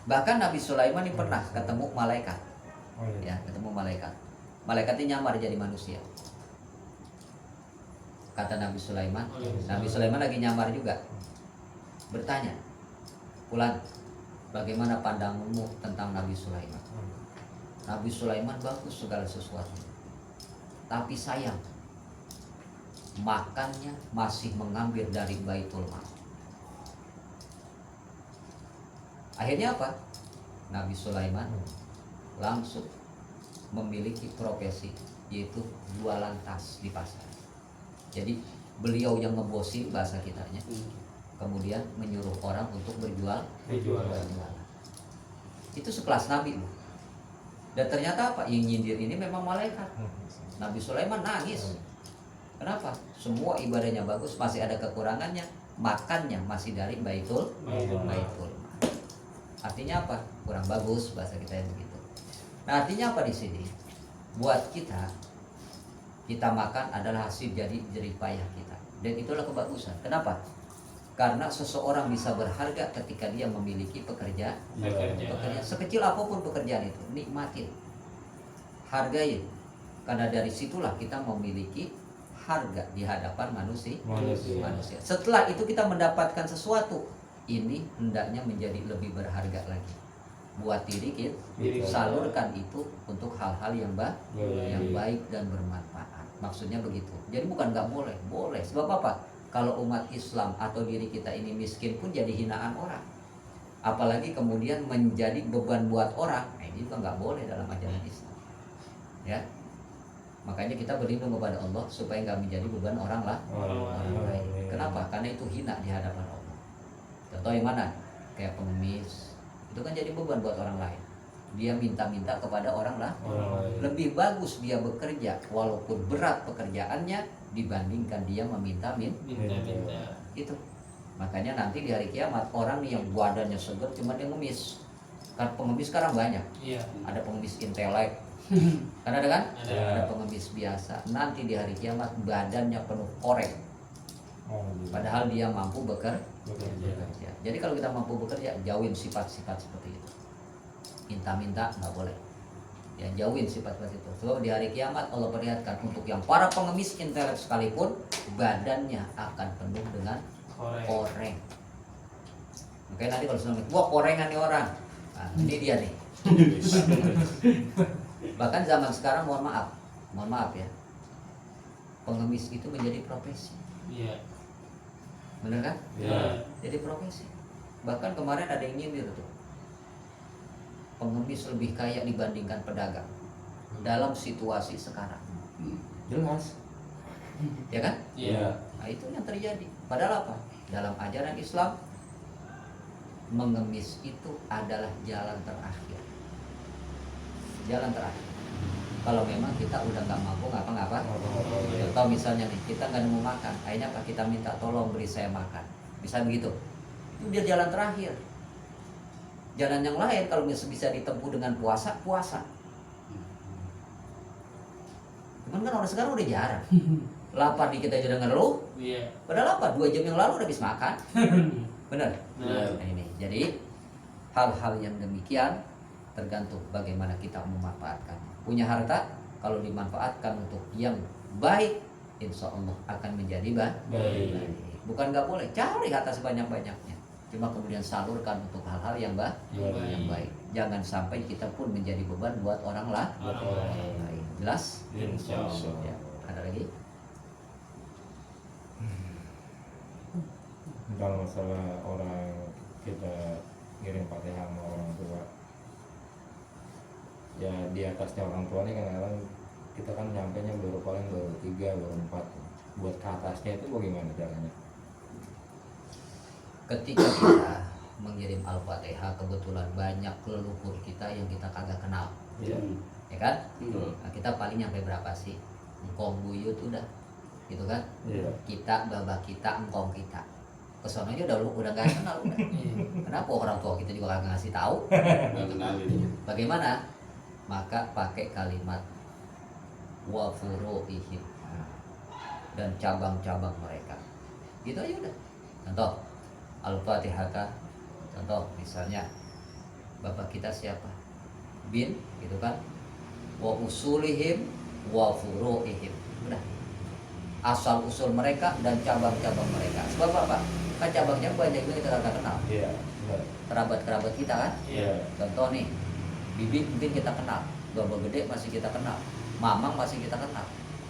Bahkan Nabi Sulaiman ini pernah ketemu malaikat, ya, ketemu malaikat. Malaikatnya nyamar jadi manusia. Kata Nabi Sulaiman, Nabi Sulaiman lagi nyamar juga. Bertanya, Fulan, bagaimana pandanganmu tentang Nabi Sulaiman? Nabi Sulaiman bagus segala sesuatu, tapi sayang, makannya masih mengambil dari Baitul Mal. Akhirnya apa? Nabi Sulaiman langsung memiliki profesi, yaitu jualan tas di pasar. Jadi beliau yang ngebosin bahasa kitanya, kemudian menyuruh orang untuk berjualan. Itu sekelas Nabi loh. Dan ternyata apa? Yang nyindir ini memang malaikat. Nabi Sulaiman nangis. Kenapa? Semua ibadahnya bagus, masih ada kekurangannya. Makannya masih dari Baitul. Artinya apa? Kurang bagus bahasa kita yang begitu. Nah, artinya apa di sini? Buat kita makan adalah hasil jadi jerih payah kita. Dan itulah kebagusan. Kenapa? Karena seseorang bisa berharga ketika dia memiliki pekerjaan. Sekecil apapun pekerjaan itu, nikmatin, hargain. Karena dari situlah kita memiliki harga di hadapan manusia. Setelah itu kita mendapatkan sesuatu, ini hendaknya menjadi lebih berharga lagi. Buat diri kita, salurkan itu untuk hal-hal yang baik dan bermanfaat. Maksudnya begitu. Jadi bukan nggak boleh, boleh. Sebab apa? Kalau umat Islam atau diri kita ini miskin pun jadi hinaan orang. Apalagi kemudian menjadi beban buat orang. Nah, ini juga nggak boleh dalam ajaran Islam. Ya, makanya kita berlindung kepada Allah supaya nggak menjadi beban orang lain. Kenapa? Karena itu hina di hadapan Allah. Contoh yang mana? Kayak pengemis, itu kan jadi beban buat orang lain. Dia minta-minta kepada orang lain. Lebih bagus dia bekerja walaupun berat pekerjaannya dibandingkan dia meminta-minta. Itu. Makanya nanti di hari kiamat orang nih yang badannya seger cuma dia ngemis. Kan pengemis sekarang banyak. Ada pengemis intelek. Kan ada kan? Ada pengemis biasa. Nanti di hari kiamat badannya penuh korek. Padahal dia mampu bekerja. Jadi kalau kita mampu bekerja, jauhin sifat-sifat seperti itu. Minta-minta nggak boleh. Ya, jauhin sifat-sifat itu. Sebab di hari kiamat Allah perlihatkan untuk yang para pengemis intelek sekalipun badannya akan penuh dengan koreng. Makanya nanti kalau sudah wah korengan nih orang. Nah, ini dia nih. Bahkan zaman sekarang mohon maaf ya. Pengemis itu menjadi profesi. Bener kan? Jadi profesi. Bahkan kemarin ada yang nyindir tuh. Pengemis lebih kaya dibandingkan pedagang dalam situasi sekarang. Jelas. Ya kan? Nah, itu yang terjadi. Padahal apa? Dalam ajaran Islam, mengemis itu adalah jalan terakhir. Jalan terakhir. Kalau memang kita udah nggak mampu ngapa-ngapa. Contoh misalnya nih, kita nggak nemu makan, akhirnya apa? Kita minta tolong beri saya makan. Bisa begitu. Itu dia jalan terakhir. Jalan yang lain kalau bisa ditempuh dengan puasa. Cuman kan orang sekarang udah jarang. Lapar dikit aja udah ngeluh. Padahal apa? 2 jam yang lalu udah habis makan. Bener? Nah, ini. Jadi hal-hal yang demikian tergantung bagaimana kita memanfaatkannya. Punya harta kalau dimanfaatkan untuk yang baik, insya Allah akan menjadi baik. Bukan nggak boleh, cari harta sebanyak-banyaknya. Cuma kemudian salurkan untuk hal-hal yang baik. Jangan sampai kita pun menjadi beban buat orang lain. Jelas? Insyaallah. Ya. Ada lagi? Kalau masalah orang kita ngirim Fatihah sama orang tua, ya di atasnya orang tua ini kadang-kadang kita kan nyampainya baru 3, baru 4. Buat ke atasnya itu bagaimana caranya? Ketika kita mengirim Al-Fatihah, kebetulan banyak leluhur kita yang kita kagak kenal, Iya. ya kan? Betul. Nah, kita paling nyampe berapa sih? Engkong buyut udah, gitu kan? Iya. Kita, babah kita, engkong kita. Kesana aja udah gak kenal udah. Kenapa orang tua kita juga kagak ngasih tahu? Nggak kenalin. Bagaimana? Maka pakai kalimat wa furu'ihim dan cabang-cabang mereka. Gitu aja udah. Contoh Al-Fatihah kah? Contoh misalnya bapak kita siapa? Bin, gitu kan? Wa usulihim wa furu'ihim. Udah. Asal usul mereka dan cabang-cabang mereka. Sebab apa? Kan cabangnya banyak juga kita kagak kenal. Iya. Benar. Kerabat-kerabat kita kan? Iya. Contoh nih, Bibi mungkin kita kenal, Baba Gede masih kita kenal, Mamang masih kita kenal.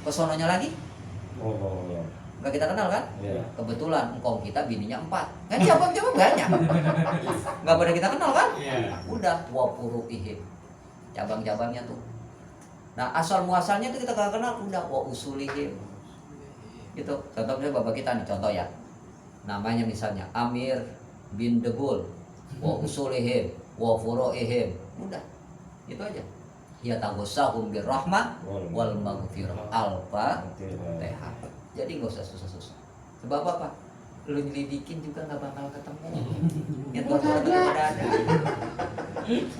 Kesononya lagi Oh, ya. nggak kita kenal kan? Iya. Kebetulan engkong kita bininya 4. Kan cabang-cabang banyak. Nggak pada kita kenal kan? Iya. Udah wapuru ihim. Cabang-cabangnya tuh. Nah, asal muasalnya tuh kita nggak kenal, udah wa usulihim. Gitu. Contoh misalnya bapak kita nih, contoh ya. Namanya misalnya Amir bin Debul, wa usulihim, wa furu'ihim. Udah. Itu aja. Ya taghsahum birrahmah wal maghfirah. Al-Fatihah. Jadi nggak usah susah-susah. Sebab apa? Lu nyelidikin juga nggak bakal ketemu. Yang udah ada.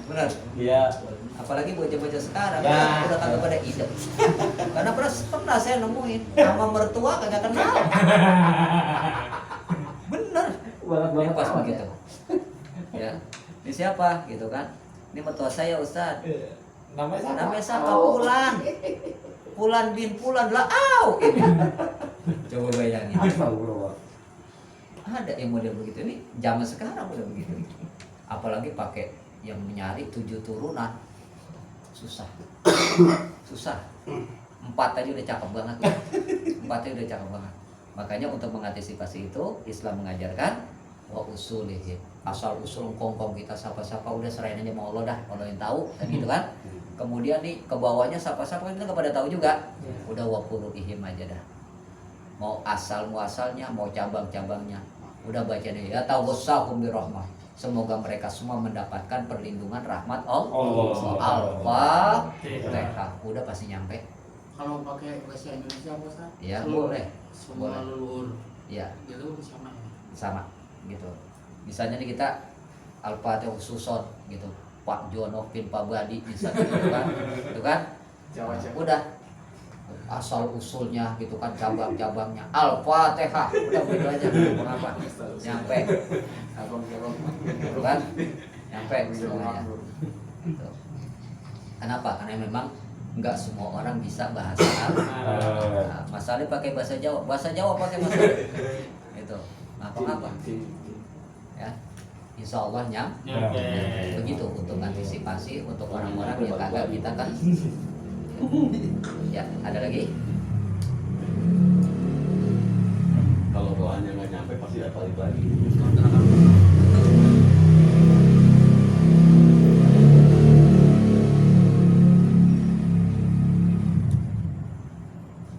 Benar? Iya. Apalagi bocah-bocah sekarang Ya. udah kagak pada ide. Karena pernah saya nemuin sama mertua kagak kenal. Bener. Ini pas begitu. Ya. Ini siapa gitu kan? Ini mertua saya Ustaz. Namanya siapa? Pulan. Pulan bin Pulan lah. Au. Coba bayangin. Ada yang model begitu, ini zaman sekarang udah begitu. Apalagi pakai yang menyari 7 turunan. Susah. 4 aja udah cakep banget. 4 aja udah cakep banget. Makanya untuk mengantisipasi itu Islam mengajarkan wa usulihim. Asal usul kongkong kita siapa-siapa udah serahin aja sama Allah dah, Allah yang tahu kan gitu kan. Kemudian nih ke bawahnya siapa-siapa kita nggak pada tahu juga. Udah wa furu'ihim aja dah. Mau asal muasalnya, mau cabang-cabangnya. Udah baca deh ya tawassahum birahmah. Semoga mereka semua mendapatkan perlindungan rahmat Allah. Al-Fatihah. Udah pasti nyampe. Kalau pakai bahasa Indonesia apa Ustaz? Ya, Seluruh- boleh. Semua Boleh. leluhur Ya, gitu sama ya. sama gitu. Misalnya nih kita Al-Fatihah khususon gitu. Pak Jono bin Pak Badi misalnya gitu kan. Gitu kan? Udah asal usulnya gitu kan, cabang-cabangnya Al-Fatihah. Udah begitu aja. Mengapa? Nyampe. Gitu kan? Nyampe semuanya. Gitu. Kenapa? Karena memang nggak semua orang bisa bahasa Arab. Nah, masalahnya pakai bahasa Jawa. Bahasa Jawa pakai masalah. Itu. Apa-apa. Ya. Insya Allah Nyampe. begitu untuk antisipasi untuk orang-orang yang kagak kita kan. Ya, ada lagi? Kalau doanya nggak nyampe pasti ada balik lagi.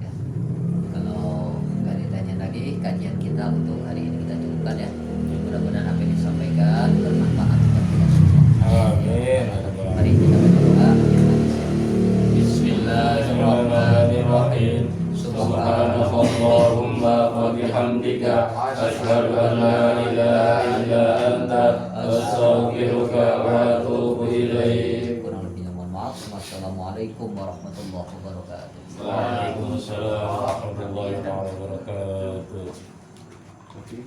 Ya. Kalau nggak ditanya lagi, kajian kita untuk hari ini kita cukupkan ya. Mudah-mudahan apa yang disampaikan bermanfaat buat kita semua. Amin. Mari kita berdoa. Bismillahirrahmanirrahim. Subhanakallahumma wa bihamdika asyhadu an la ilaha illa anta astaghfiruka wa atubu ilaik. Kurang lebihnya mohon maaf. Wassalamualaikum warahmatullahi wabarakatuh. Waalaikumsalam warahmatullahi wabarakatuh. Oke.